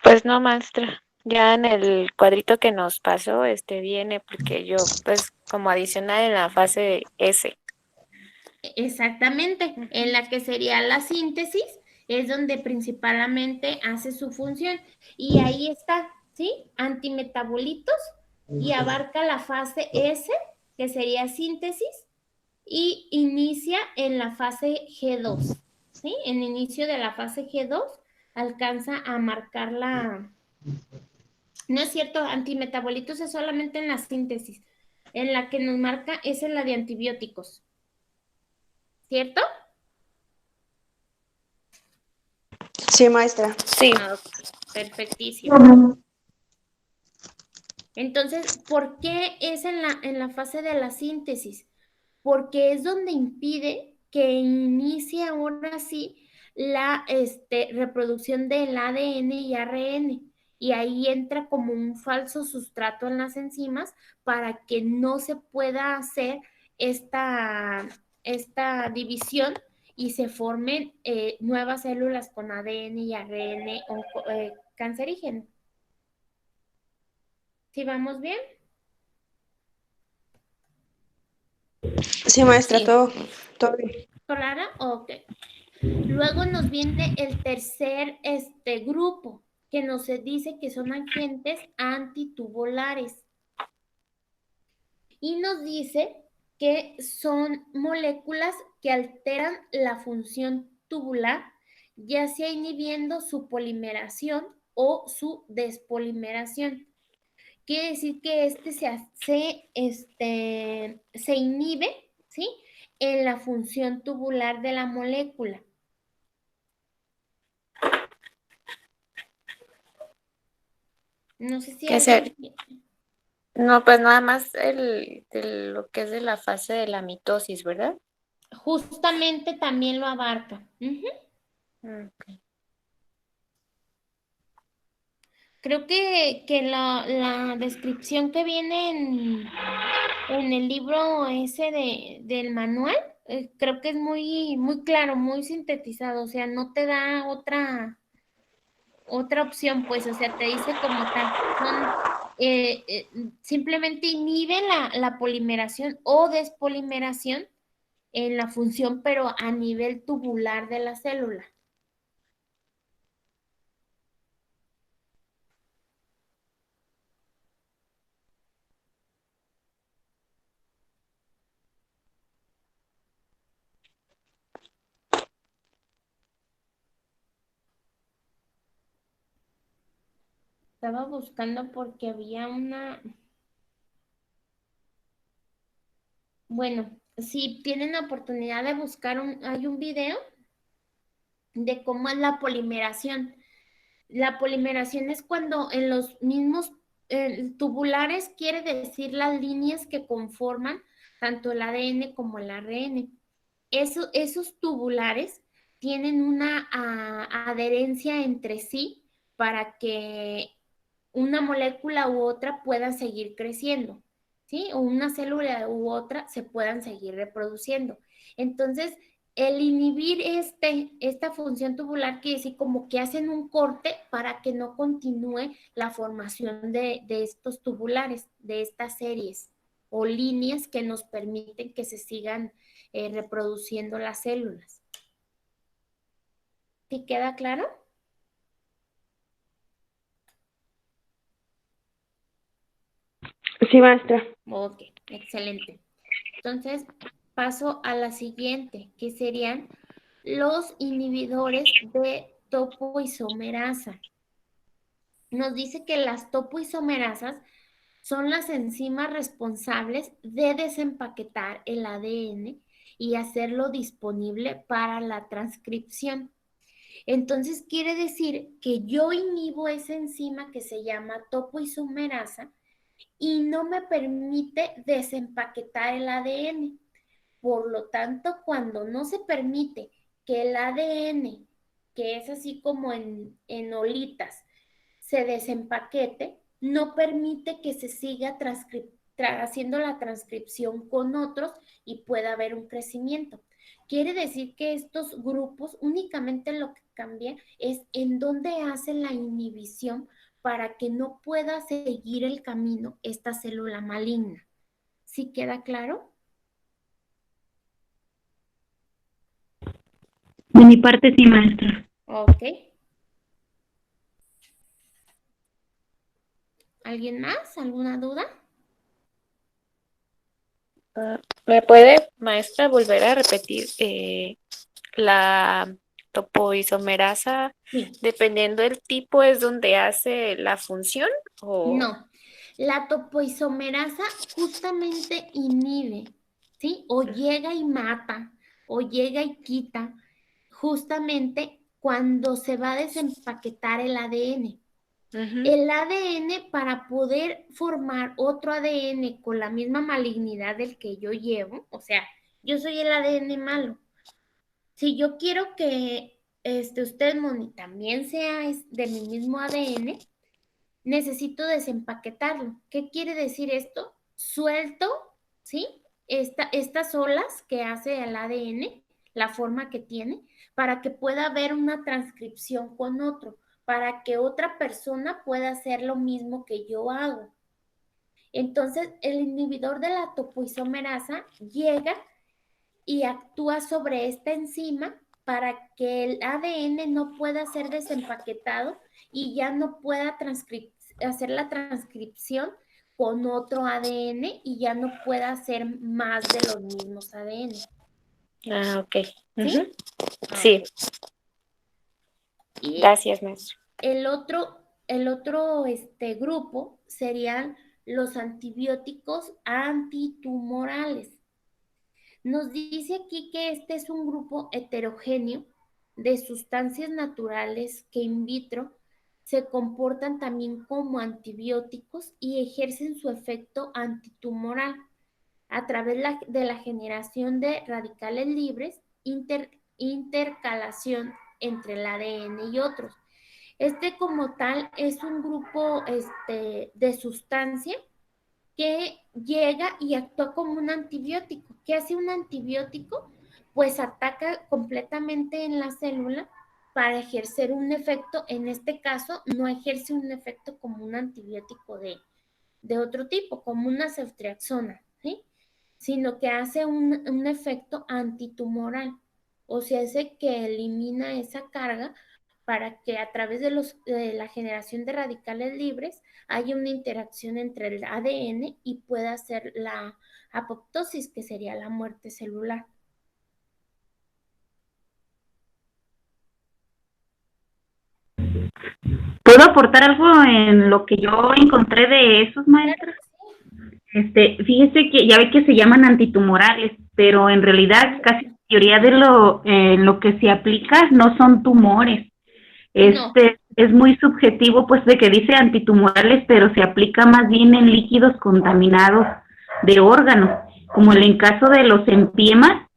Pues no, maestra. Ya en el cuadrito que nos pasó, viene porque yo, pues, como adicional en la fase S. Exactamente, en la que sería la síntesis, es donde principalmente hace su función. Y ahí está, ¿sí? Antimetabolitos y abarca la fase S, que sería síntesis, y inicia en la fase G2, ¿sí? En inicio de la fase G2 alcanza a marcar la... No es cierto, antimetabolitos es solamente en la síntesis. En la que nos marca es en la de antibióticos. ¿Cierto? Sí, maestra. Sí. Ah, ok, perfectísimo. Entonces, ¿por qué es en la fase de la síntesis? Porque es donde impide que inicie ahora sí la reproducción del ADN y ARN. Y ahí entra como un falso sustrato en las enzimas para que no se pueda hacer esta división y se formen nuevas células con ADN y ARN cancerígeno. ¿Sí vamos bien? Sí, maestra, Sí. todo bien. ¿Clara? Ok. Luego nos viene el tercer grupo, que nos dice que son agentes antitubulares. Y nos dice que son moléculas que alteran la función tubular, ya sea inhibiendo su polimeración o su despolimeración. Quiere decir que se inhibe, ¿sí? En la función tubular de la molécula. No sé si ¿Qué ser? alguien... No, pues nada más lo que es de la fase de la mitosis, ¿verdad? Justamente también lo abarca. Ujú. Ok. Creo que la descripción que viene en el libro ese del manual, creo que es muy, muy claro, muy sintetizado, o sea, no te da otra opción, pues, o sea, te dice como tal, simplemente inhibe la polimeración o despolimeración en la función, pero a nivel tubular de la célula. Estaba buscando porque había bueno, si tienen la oportunidad de buscar hay un video de cómo es la polimeración. La polimeración es cuando en los mismos tubulares quiere decir las líneas que conforman tanto el ADN como el ARN. Esos tubulares tienen una adherencia entre sí para que una molécula u otra pueda seguir creciendo, ¿sí? O una célula u otra se puedan seguir reproduciendo. Entonces, el inhibir esta función tubular quiere decir como que hacen un corte para que no continúe la formación de estos tubulares, de estas series o líneas que nos permiten que se sigan reproduciendo las células. ¿Sí queda claro? Sí, maestra. Ok, excelente. Entonces, paso a la siguiente, que serían los inhibidores de topoisomerasa. Nos dice que las topoisomerasas son las enzimas responsables de desempaquetar el ADN y hacerlo disponible para la transcripción. Entonces quiere decir que yo inhibo esa enzima que se llama topoisomerasa y no me permite desempaquetar el ADN. Por lo tanto, cuando no se permite que el ADN, que es así como en olitas, se desempaquete, no permite que se siga haciendo la transcripción con otros y pueda haber un crecimiento. Quiere decir que estos grupos únicamente lo que cambia es en dónde hacen la inhibición para que no pueda seguir el camino esta célula maligna. ¿Sí queda claro? De mi parte sí, maestra. Ok. ¿Alguien más? ¿Alguna duda? ¿Me puede, maestra, volver a repetir la topoisomerasa? Sí. Dependiendo del tipo, ¿es donde hace la función? ¿O? No. La topoisomerasa justamente inhibe, ¿sí? O llega y mata, o llega y quita, justamente cuando se va a desempaquetar el ADN. Ujú. El ADN, para poder formar otro ADN con la misma malignidad del que yo llevo, o sea, yo soy el ADN malo. Si yo quiero que usted, Moni, también sea de mi mismo ADN, necesito desempaquetarlo. ¿Qué quiere decir esto? Suelto, ¿sí? Estas olas que hace el ADN, la forma que tiene, para que pueda haber una transcripción con otro, para que otra persona pueda hacer lo mismo que yo hago. Entonces, el inhibidor de la topoisomerasa llega y actúa sobre esta enzima para que el ADN no pueda ser desempaquetado y ya no pueda hacer la transcripción con otro ADN y ya no pueda hacer más de los mismos ADN. Ah, ok. ¿Sí? Ujú. Sí, Y gracias, maestra. el otro grupo serían los antibióticos antitumorales. Nos dice aquí que este es un grupo heterogéneo de sustancias naturales que in vitro se comportan también como antibióticos y ejercen su efecto antitumoral a través de la generación de radicales libres, intercalación entre el ADN y otros. Este como tal es un grupo de sustancia que llega y actúa como un antibiótico. ¿Qué hace un antibiótico? Pues ataca completamente en la célula para ejercer un efecto, en este caso no ejerce un efecto como un antibiótico de otro tipo, como una ceftriaxona, ¿sí? Sino que hace un efecto antitumoral, o sea, hace que elimina esa carga para que a través de la generación de radicales libres haya una interacción entre el ADN y pueda hacer la apoptosis, que sería la muerte celular. ¿Puedo aportar algo en lo que yo encontré de esos, maestras? Fíjese que ya ve que se llaman antitumorales, pero en realidad casi la mayoría de lo que se aplica no son tumores. No. Es muy subjetivo, pues, de que dice antitumorales, pero se aplica más bien en líquidos contaminados de órganos, como en el caso de los empiemas,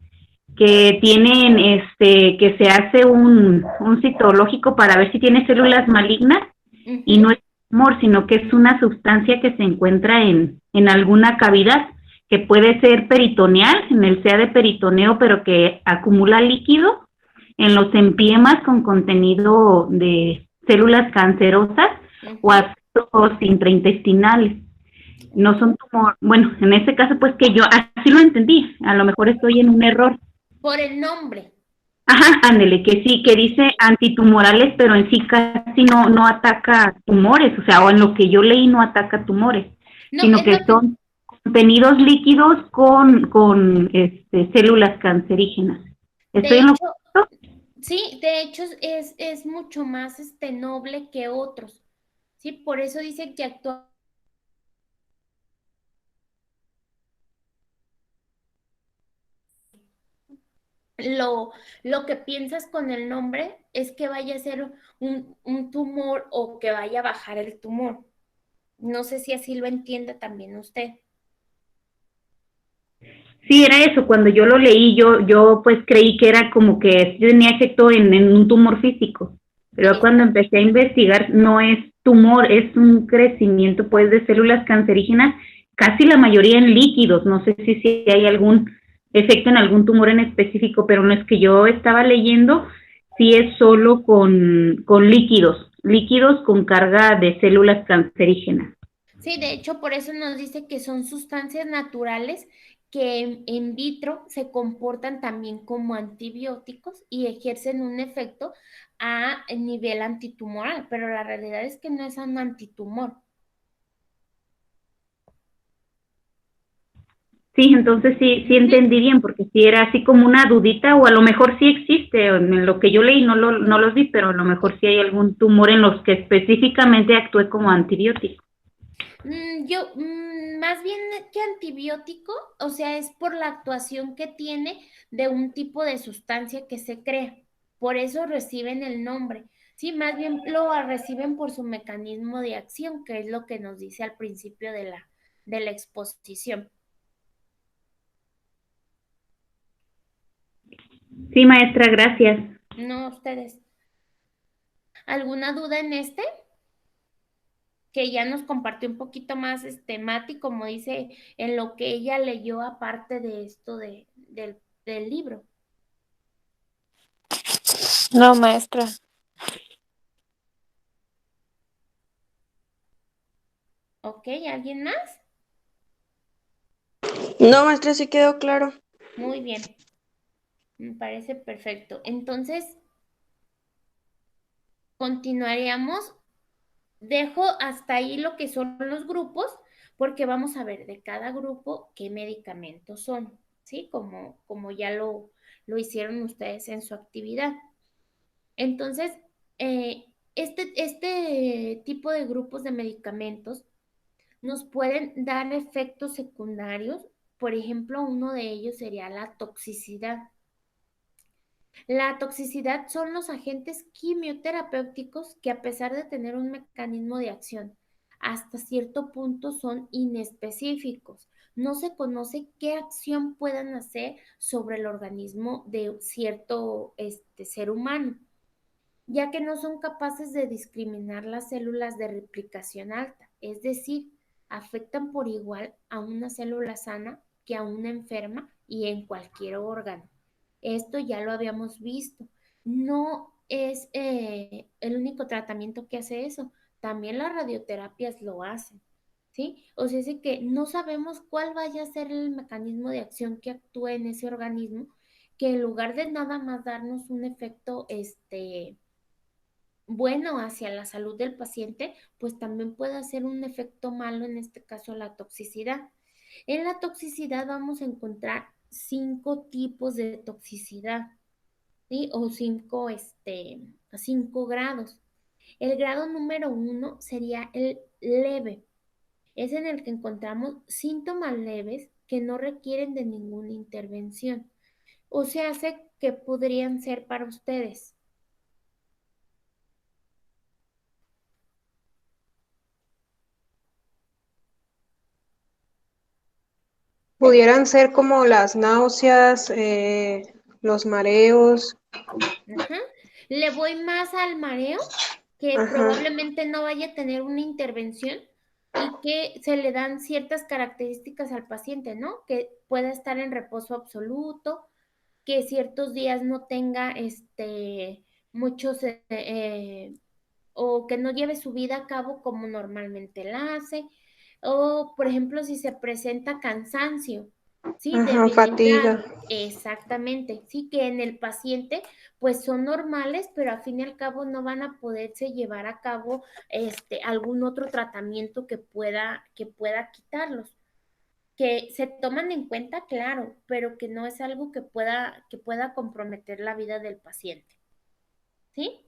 que tienen, que se hace un citológico para ver si tiene células malignas, y no es tumor, sino que es una sustancia que se encuentra en alguna cavidad, que puede ser peritoneal, en el sea de peritoneo, pero que acumula líquido, en los empiemas con contenido de células cancerosas o abscesos intraintestinales. No son tumor, bueno, en este caso pues que yo así lo entendí, a lo mejor estoy en un error. Por el nombre. Ajá, ándele, que sí, que dice antitumorales, pero en sí casi no ataca tumores, o sea, o en lo que yo leí no ataca tumores, No, sino que son contenidos líquidos con células cancerígenas. ¿Estoy en lo correcto? Sí, de hecho es mucho más noble que otros, ¿sí? Por eso dice que actúa lo, lo que piensas con el nombre es que vaya a ser un tumor o que vaya a bajar el tumor. No sé si así lo entiende también usted. Sí, era eso. Cuando yo lo leí, yo pues creí que era como que tenía efecto en un tumor físico. Pero cuando Exacto. empecé a investigar, no es tumor, es un crecimiento pues de células cancerígenas, casi la mayoría en líquidos. No sé si hay algún efecto en algún tumor en específico, pero no es que yo estaba leyendo, sí es solo con líquidos, líquidos con carga de células cancerígenas. Sí, de hecho, por eso nos dice que son sustancias naturales que en vitro se comportan también como antibióticos y ejercen un efecto a nivel antitumoral, pero la realidad es que no es un antitumor. Sí, entonces sí Ujú. entendí bien, porque sí era así como una dudita, o a lo mejor sí existe, o en lo que yo leí no los vi, pero a lo mejor sí hay algún tumor en los que específicamente actúe como antibiótico. Más bien que antibiótico, o sea, es por la actuación que tiene de un tipo de sustancia que se crea. Por eso reciben el nombre. Sí, más bien lo reciben por su mecanismo de acción, que es lo que nos dice al principio de la exposición. Sí, maestra, gracias. No, ustedes. ¿Alguna duda en este? Que ya nos compartió un poquito más Mati, como dice, en lo que ella leyó aparte de esto del libro. No, maestra. ¿Ok? ¿Alguien más? No, maestra, sí quedó claro. Muy bien, me parece perfecto. Entonces, continuaríamos. Dejo hasta ahí lo que son los grupos, porque vamos a ver de cada grupo qué medicamentos son, ¿sí? Como ya lo hicieron ustedes en su actividad. Entonces, este tipo de grupos de medicamentos nos pueden dar efectos secundarios. Por ejemplo, uno de ellos sería la toxicidad. La toxicidad son los agentes quimioterapéuticos que, a pesar de tener un mecanismo de acción hasta cierto punto, son inespecíficos. No se conoce qué acción puedan hacer sobre el organismo de cierto ser humano, ya que no son capaces de discriminar las células de replicación alta, es decir, afectan por igual a una célula sana que a una enferma y en cualquier órgano. Esto ya lo habíamos visto. No es el único tratamiento que hace eso. También las radioterapias lo hacen, ¿sí? O sea, es que no sabemos cuál vaya a ser el mecanismo de acción que actúe en ese organismo, que en lugar de nada más darnos un efecto, bueno hacia la salud del paciente, pues también puede hacer un efecto malo, en este caso la toxicidad. En la toxicidad vamos a encontrar 5 tipos de toxicidad, ¿sí? O 5 grados. El grado número 1 sería el leve. Es en el que encontramos síntomas leves que no requieren de ninguna intervención. O sea, hace que podrían ser para ustedes. Pudieran ser como las náuseas, los mareos. Ajá. Le voy más al mareo, que Ajá. probablemente no vaya a tener una intervención y que se le dan ciertas características al paciente, ¿no? Que pueda estar en reposo absoluto, que ciertos días no tenga muchos o que no lleve su vida a cabo como normalmente la hace, o por ejemplo si se presenta cansancio, ¿sí? Ajá, Debilidad, fatiga. exactamente, sí, que en el paciente pues son normales, pero al fin y al cabo no van a poderse llevar a cabo algún otro tratamiento que pueda quitarlos. Que se toman en cuenta, claro, pero que no es algo que pueda comprometer la vida del paciente, ¿sí?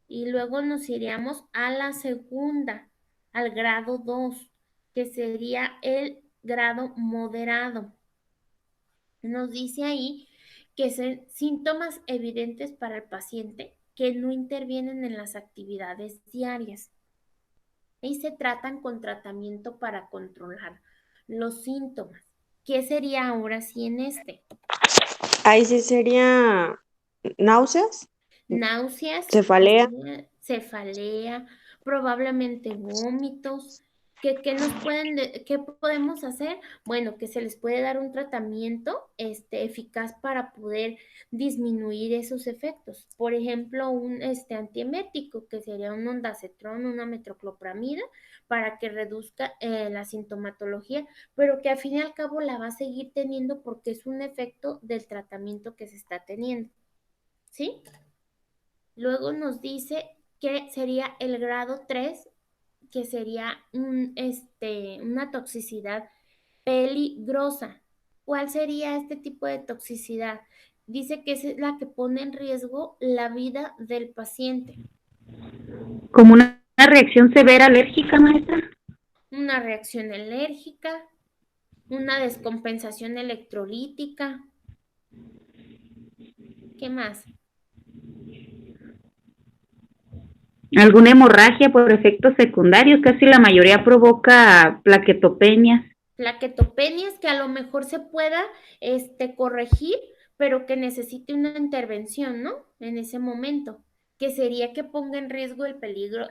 Y luego nos iríamos a la segunda, al grado 2, que sería el grado moderado. Nos dice ahí que son síntomas evidentes para el paciente que no intervienen en las actividades diarias y se tratan con tratamiento para controlar los síntomas. ¿Qué sería ahora sí en este? Ahí sí sería náuseas, Náuseas, cefalea. cefalea, probablemente vómitos. ¿Qué nos pueden, qué podemos hacer? Bueno, que se les puede dar un tratamiento eficaz para poder disminuir esos efectos. Por ejemplo, un antiemético, que sería un ondansetron, una metoclopramida, para que reduzca la sintomatología, pero que al fin y al cabo la va a seguir teniendo porque es un efecto del tratamiento que se está teniendo. ¿Sí? Luego nos dice que sería el grado 3, que sería una toxicidad peligrosa. ¿Cuál sería este tipo de toxicidad? Dice que es la que pone en riesgo la vida del paciente. Como una reacción severa alérgica, maestra. Una reacción alérgica, una descompensación electrolítica. ¿Qué más? Alguna hemorragia por efectos secundarios, casi la mayoría provoca plaquetopenias. Plaquetopenias que a lo mejor se pueda corregir, pero que necesite una intervención, ¿no? En ese momento, que sería que ponga en riesgo en peligro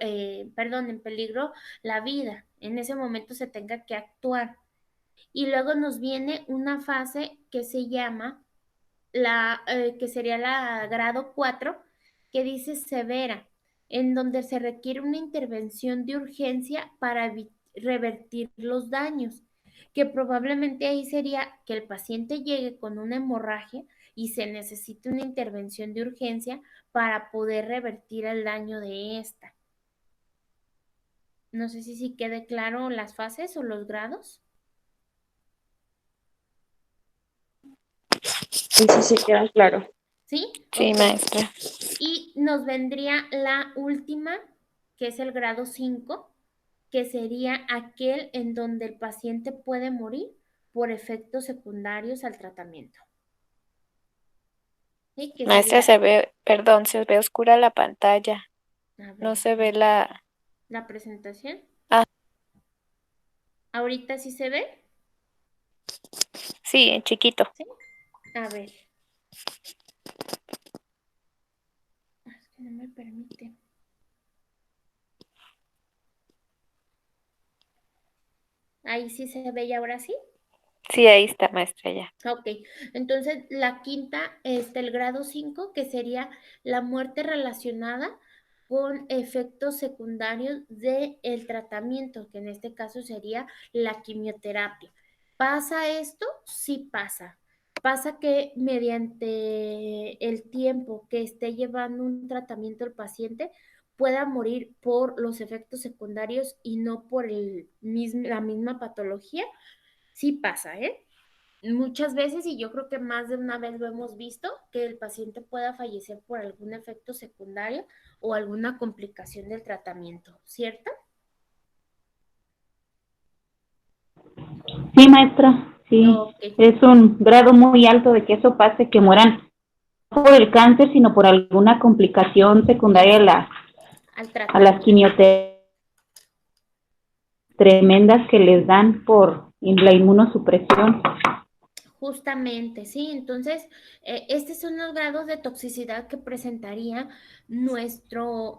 la vida. En ese momento se tenga que actuar. Y luego nos viene una fase que se llama que sería la grado 4, que dice severa, en donde se requiere una intervención de urgencia para revertir los daños, que probablemente ahí sería que el paciente llegue con una hemorragia y se necesite una intervención de urgencia para poder revertir el daño de esta. No sé si quede claro las fases o los grados. Sí, sí, queda claro. ¿Sí? Sí, Ok. maestra. Y nos vendría la última, que es el grado 5, que sería aquel en donde el paciente puede morir por efectos secundarios al tratamiento. ¿Sí? Que Maestra, sería, se ve oscura la pantalla. a No ver, se ve la... la presentación. Ah, ¿Ahorita sí se ve? sí, en chiquito. ¿Sí? A ver. Es que no me permite. Ahí sí se ve y ahora sí. Sí, ahí está, maestra, ya. Ok, entonces la quinta, el grado 5, que sería la muerte relacionada con efectos secundarios del tratamiento, que en este caso sería la quimioterapia. ¿Pasa esto? Sí pasa. Pasa que mediante el tiempo que esté llevando un tratamiento el paciente pueda morir por los efectos secundarios y no por la misma patología. Sí pasa, ¿eh? Muchas veces, y yo creo que más de una vez lo hemos visto, que el paciente pueda fallecer por algún efecto secundario o alguna complicación del tratamiento, ¿cierto? Sí, maestra, sí. Ok, Es un grado muy alto de que eso pase, que mueran no por el cáncer, sino por alguna complicación secundaria al a las tratamiento. quimioterapias tremendas que les dan por la inmunosupresión. Justamente, sí. Entonces, estos son los grados de toxicidad que presentaría nuestro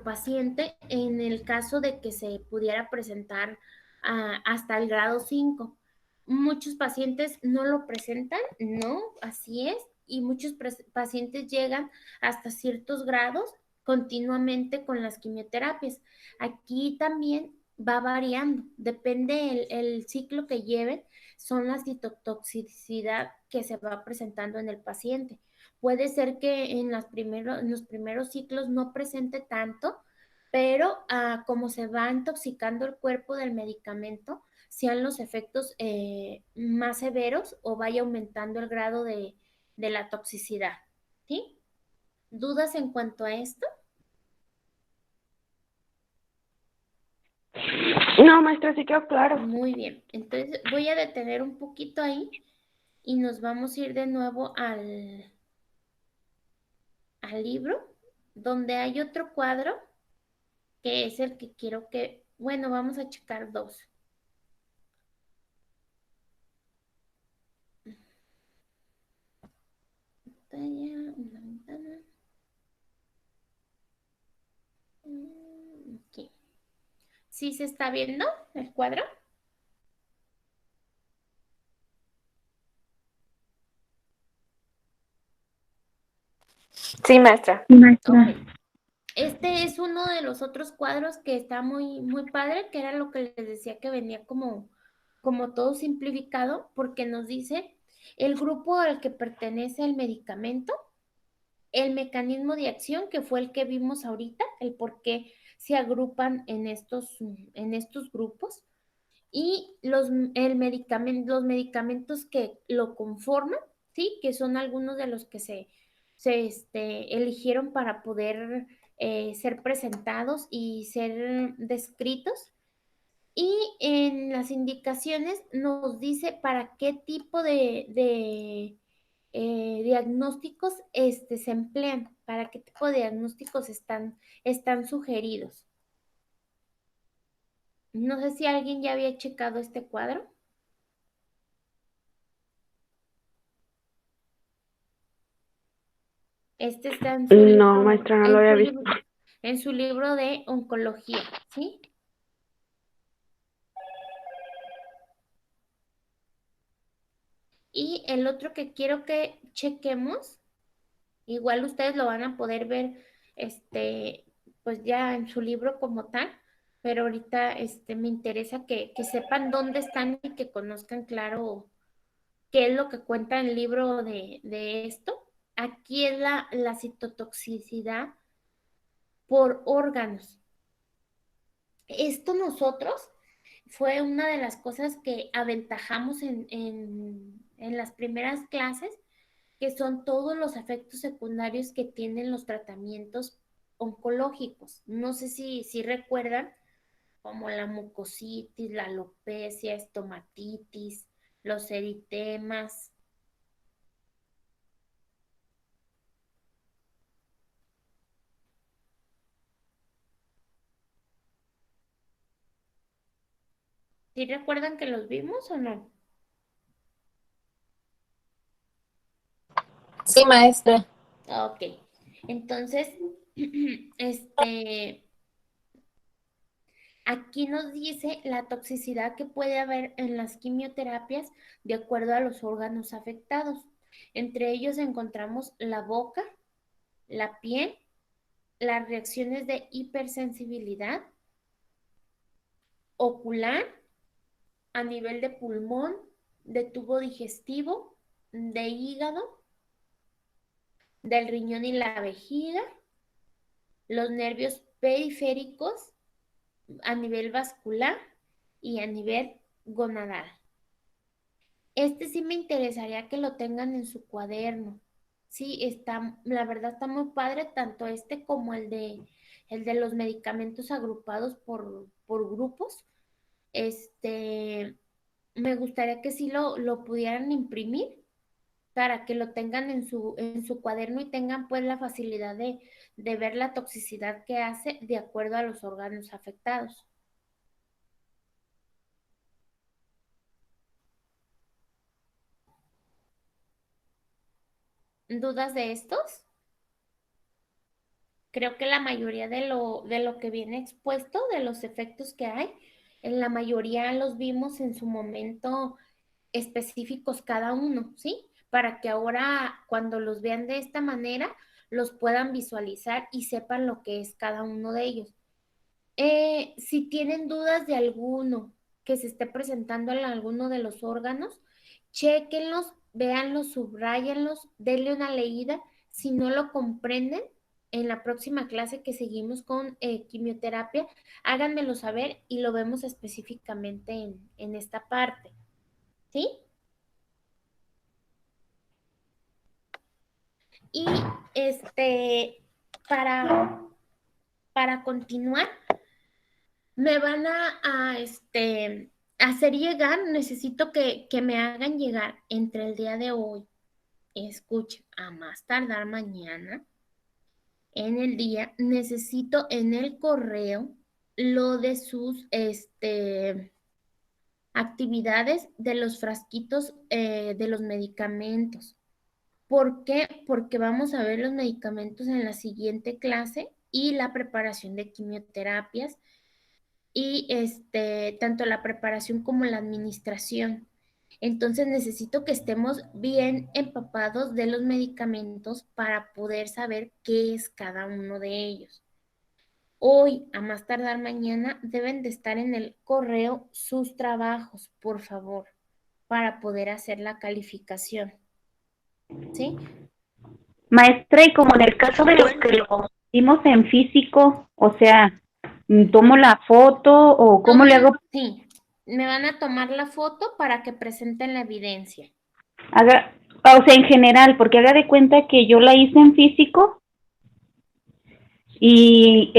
paciente en el caso de que se pudiera presentar hasta el grado 5. Muchos pacientes no lo presentan, no, así es, y muchos pacientes llegan hasta ciertos grados continuamente con las quimioterapias. Aquí también va variando, depende el ciclo que lleven, son la citotoxicidad que se va presentando en el paciente. Puede ser que en los primeros ciclos no presente tanto, pero como se va intoxicando el cuerpo del medicamento, sean los efectos más severos o vaya aumentando el grado de la toxicidad. ¿Sí? ¿Dudas en cuanto a esto? No, maestra, sí quedó claro. Muy bien. Entonces voy a detener un poquito ahí y nos vamos a ir de nuevo al libro, donde hay otro cuadro que es el que quiero que, bueno, vamos a checar dos. Pantalla, una ventana. Aquí. ¿Sí se está viendo el cuadro? Sí, maestra. Maestra. Ok. Este es uno de los otros cuadros que está muy, muy padre, que era lo que les decía que venía como todo simplificado, porque nos dice el grupo al que pertenece el medicamento, el mecanismo de acción, que fue el que vimos ahorita, el por qué se agrupan en estos grupos, y los medicamentos que lo conforman, ¿sí? Que son algunos de los que se eligieron para poder ser presentados y ser descritos. Y en las indicaciones nos dice para qué tipo de diagnósticos se emplean, para qué tipo de diagnósticos están sugeridos. No sé si alguien ya había checado este cuadro. Este está en su No, libro, maestra, no lo había visto. en su libro de oncología, ¿sí? Y el otro que quiero que chequemos, igual ustedes lo van a poder ver, pues ya en su libro como tal, pero ahorita, me interesa que sepan dónde están y que conozcan claro qué es lo que cuenta el libro de esto. Aquí es la citotoxicidad por órganos. Esto nosotros fue una de las cosas que aventajamos en las primeras clases, que son todos los efectos secundarios que tienen los tratamientos oncológicos. No sé si recuerdan, como la mucositis, la alopecia, estomatitis, los eritemas. ¿Sí recuerdan que los vimos o no? Sí, maestra. Ok. Entonces, aquí nos dice la toxicidad que puede haber en las quimioterapias de acuerdo a los órganos afectados. Entre ellos encontramos la boca, la piel, las reacciones de hipersensibilidad ocular, a nivel de pulmón, de tubo digestivo, de hígado, del riñón y la vejiga, los nervios periféricos a nivel vascular y a nivel gonadal. Sí me interesaría que lo tengan en su cuaderno. Sí, la verdad está muy padre, tanto como el de los medicamentos agrupados por grupos. Me gustaría que sí lo pudieran imprimir para que lo tengan en su cuaderno y tengan pues la facilidad de ver la toxicidad que hace de acuerdo a los órganos afectados. ¿Dudas de estos? Creo que la mayoría de lo que viene expuesto, de los efectos que hay, en la mayoría los vimos en su momento específicos cada uno, ¿sí? Para que ahora cuando los vean de esta manera, los puedan visualizar y sepan lo que es cada uno de ellos. Si tienen dudas de alguno que se esté presentando en alguno de los órganos, chéquenlos, véanlos, subrayenlos, denle una leída. Si no lo comprenden, en la próxima clase que seguimos con quimioterapia, háganmelo saber y lo vemos específicamente en esta parte, ¿sí? Y para, para continuar, me van a hacer llegar, necesito que me hagan llegar entre el día de hoy, escuchen, a más tardar mañana, en el día, necesito en el correo lo de sus actividades de los frasquitos de los medicamentos. ¿Por qué? Porque vamos a ver los medicamentos en la siguiente clase y la preparación de quimioterapias y tanto la preparación como la administración. Entonces necesito que estemos bien empapados de los medicamentos para poder saber qué es cada uno de ellos. Hoy, a más tardar mañana, deben de estar en el correo sus trabajos, por favor, para poder hacer la calificación. ¿Sí? Maestra, y como en el caso de los que lo hicimos en físico, o sea, ¿tomo la foto o cómo le hago? Sí, me van a tomar la foto para que presenten la evidencia. O sea, en general, porque haga de cuenta que yo la hice en físico y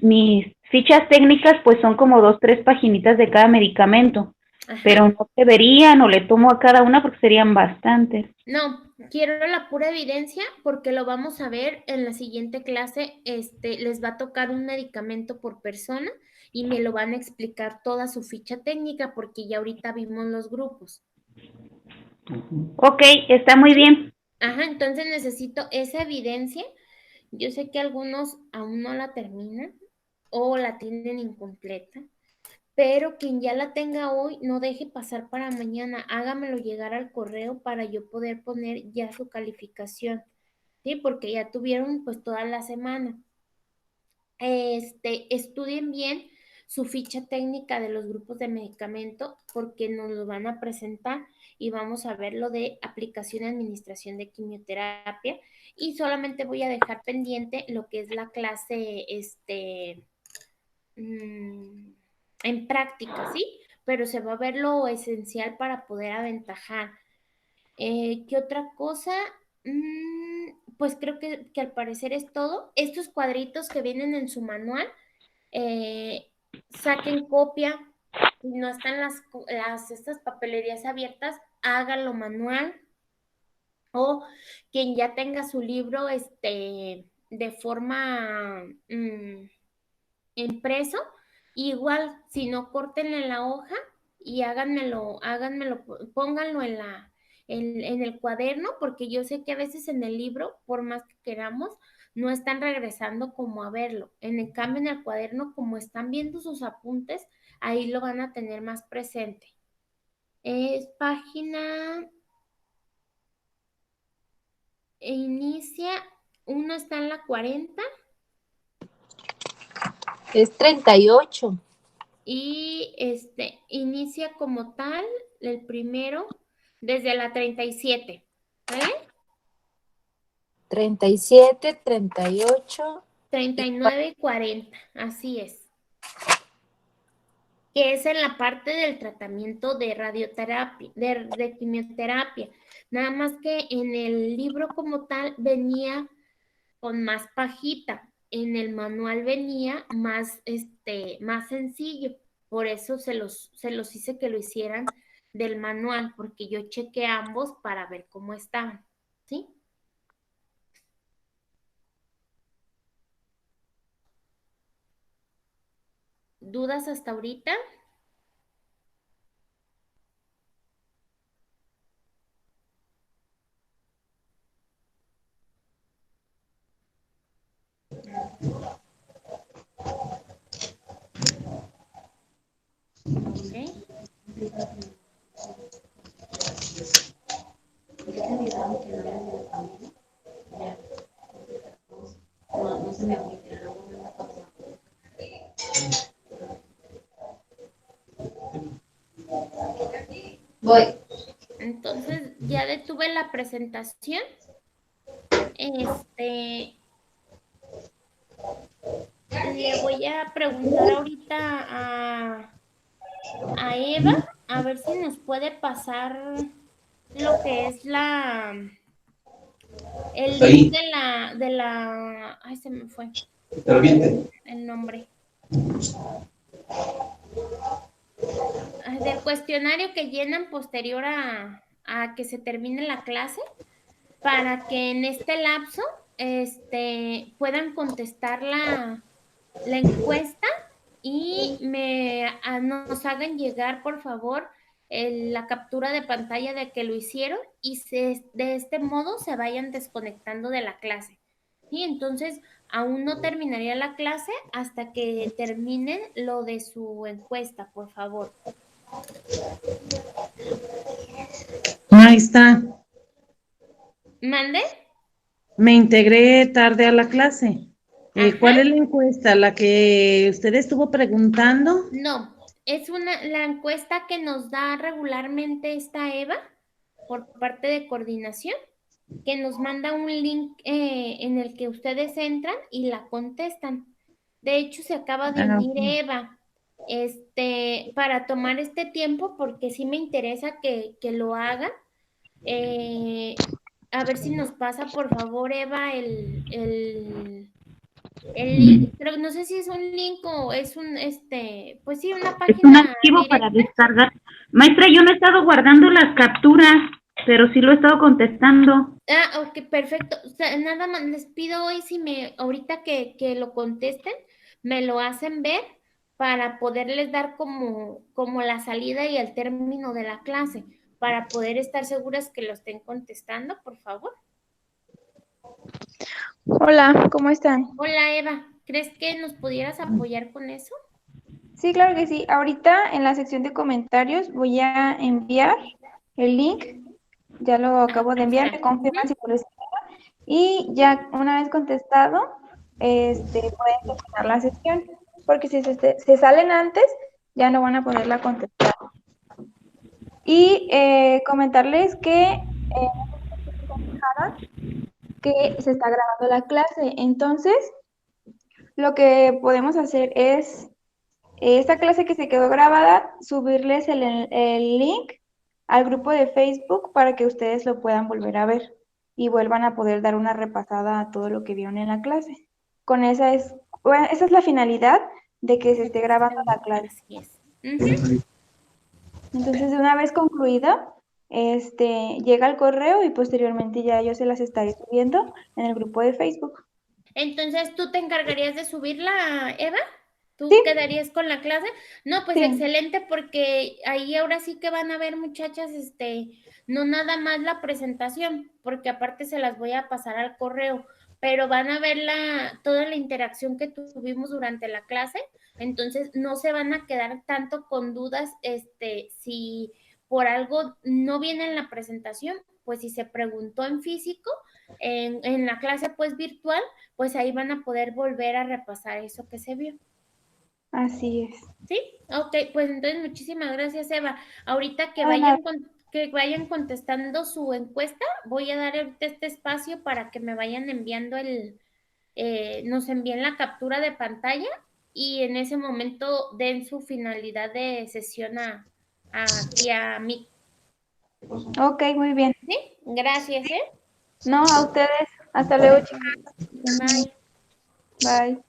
mis fichas técnicas pues son como 2, 3 paginitas de cada medicamento. Ajá. Pero no se verían o le tomo a cada una porque serían bastantes. No, quiero la pura evidencia porque lo vamos a ver en la siguiente clase. Les va a tocar un medicamento por persona y me lo van a explicar toda su ficha técnica porque ya ahorita vimos los grupos. Ok, está muy bien. Ajá, entonces necesito esa evidencia. Yo sé que algunos aún no la terminan o la tienen incompleta, pero quien ya la tenga hoy, no deje pasar para mañana, hágamelo llegar al correo para yo poder poner ya su calificación, ¿sí? Porque ya tuvieron pues toda la semana. Estudien bien su ficha técnica de los grupos de medicamento porque nos lo van a presentar y vamos a ver lo de aplicación y administración de quimioterapia y solamente voy a dejar pendiente lo que es la clase, en práctica, ¿sí? Pero se va a ver lo esencial para poder aventajar. ¿Qué otra cosa? Pues creo que al parecer es todo. Estos cuadritos que vienen en su manual, saquen copia. Si no están estas papelerías abiertas, háganlo manual. O quien ya tenga su libro de forma impreso, igual, si no, córtenle la hoja y háganmelo, pónganlo en el cuaderno, porque yo sé que a veces en el libro, por más que queramos, no están regresando como a verlo. En el cambio, en el cuaderno, como están viendo sus apuntes, ahí lo van a tener más presente. Es página, inicia, uno está en la 40. Es 38. Y inicia como tal el primero desde la 37, ¿vale? 37, 38. 39 y 40, así es. Que es en la parte del tratamiento de radioterapia, de quimioterapia. Nada más que en el libro como tal venía con más pajita. En el manual venía más, más sencillo. Por eso se los hice que lo hicieran del manual, porque yo chequé ambos para ver cómo estaban, ¿sí? ¿Dudas hasta ahorita? Ok. Voy. Entonces ya detuve la presentación. Le voy a preguntar ahorita a Eva a ver si nos puede pasar lo que es el link de la ay, se me fue el nombre. del cuestionario que llenan posterior a que se termine la clase, para que en este lapso puedan contestar la encuesta y nos hagan llegar, por favor, la captura de pantalla de que lo hicieron y de este modo se vayan desconectando de la clase. ¿Sí? Entonces, aún no terminaría la clase hasta que terminen lo de su encuesta, por favor. Maestra, ¿Mande? me integré tarde a la clase. Ajá. ¿Cuál es la encuesta? ¿La que usted estuvo preguntando? No, es la encuesta que nos da regularmente esta Eva por parte de coordinación, que nos manda un link en el que ustedes entran y la contestan. De hecho, se acaba de Ah, unir ok. Eva, para tomar este tiempo, porque sí me interesa que lo hagan. A ver si nos pasa, por favor, Eva, el link. Pero no sé si es un link o es pues sí, una Es un página archivo para directa. descargar. Maestra, yo no he estado guardando las capturas, pero sí lo he estado contestando. Ah, ok, perfecto. O sea, nada más les pido hoy ahorita que lo contesten, me lo hacen ver para poderles dar como la salida y el término de la clase, para poder estar seguras que lo estén contestando, por favor. Hola, ¿cómo están? Hola, Eva, ¿crees que nos pudieras apoyar con eso? Sí, claro que sí. Ahorita en la sección de comentarios voy a enviar el link. Ya lo acabo de Ahí enviar, está. me confirman si lo recibieron. Y ya una vez contestado, pueden terminar la sesión. Porque si se salen antes, ya no van a poderla contestar. Y comentarles que se está grabando la clase. Entonces, lo que podemos hacer es esta clase que se quedó grabada, subirles el link al grupo de Facebook para que ustedes lo puedan volver a ver y vuelvan a poder dar una repasada a todo lo que vieron en la clase. Con esa es la finalidad de que se esté grabando la clase. Así es. Ujú. Entonces, de una vez concluida, llega el correo y posteriormente ya yo se las estaré subiendo en el grupo de Facebook. Entonces, ¿tú te encargarías de subirla, Eva? ¿Tú Sí. quedarías con la clase? No, pues Sí. excelente, porque ahí ahora sí que van a ver, muchachas, no nada más la presentación, porque aparte se las voy a pasar al correo, pero van a ver toda la interacción que tuvimos durante la clase, entonces no se van a quedar tanto con dudas, si por algo no viene en la presentación, pues si se preguntó en físico, en la clase pues virtual, pues ahí van a poder volver a repasar eso que se vio. Así es. ¿Sí? Ok, pues entonces muchísimas gracias, Eva. Ahorita que Nada. vayan contestando su encuesta, voy a dar ahorita este espacio para que me vayan enviando nos envíen la captura de pantalla y en ese momento den su finalidad de sesión aquí a mí. Ok, muy bien. ¿Sí? Gracias, ¿eh? No, a ustedes. Hasta luego, chicos. Bye. Bye.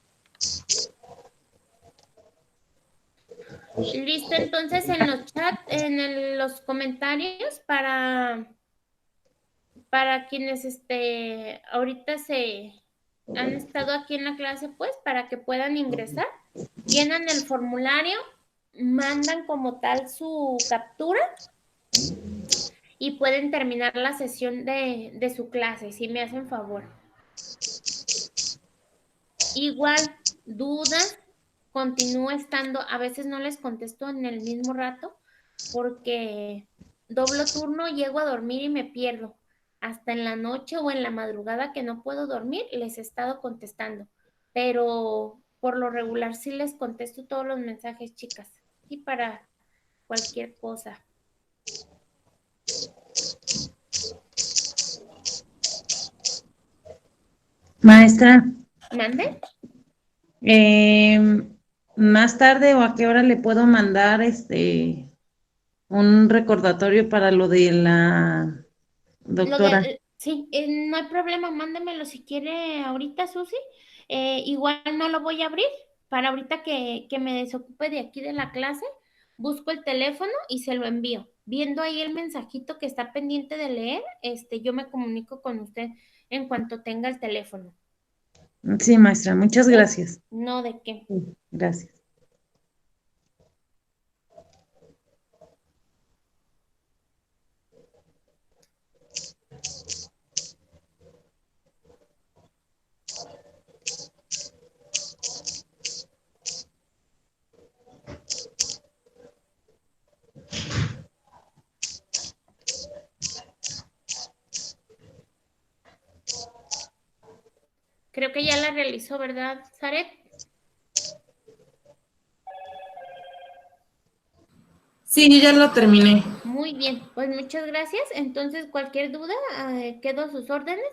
Listo, entonces en los chats, los comentarios para quienes ahorita han estado aquí en la clase, pues, para que puedan ingresar, llenan el formulario, mandan como tal su captura y pueden terminar la sesión de su clase, si me hacen favor. Igual, dudas, continúo estando, a veces no les contesto en el mismo rato, porque doblo turno, llego a dormir y me pierdo. Hasta en la noche o en la madrugada que no puedo dormir, les he estado contestando. Pero por lo regular sí les contesto todos los mensajes, chicas. Y para cualquier cosa. Maestra, ¿Mande? más tarde o a qué hora le puedo mandar un recordatorio para lo de la doctora. Sí, no hay problema, mándemelo si quiere ahorita, Susi. Igual no lo voy a abrir para ahorita que me desocupe de aquí de la clase, busco el teléfono y se lo envío. Viendo ahí el mensajito que está pendiente de leer, yo me comunico con usted en cuanto tenga el teléfono. Sí, maestra, muchas ¿Sí? gracias. No, ¿de qué? Sí, gracias. Creo que ya la realizó, ¿verdad, Zaret? Sí, yo ya lo terminé. Muy bien, pues muchas gracias. Entonces, cualquier duda, quedo a sus órdenes.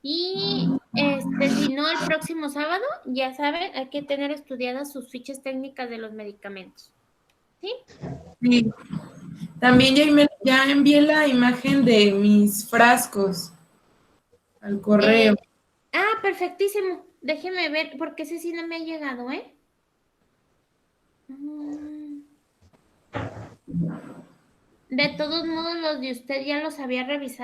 Y si no, el próximo sábado, ya saben, hay que tener estudiadas sus fichas técnicas de los medicamentos. ¿Sí? Sí. También ya envié la imagen de mis frascos al correo. Perfectísimo. Déjeme ver, porque ese sí no me ha llegado, ¿eh? De todos modos, los de usted ya los había revisado.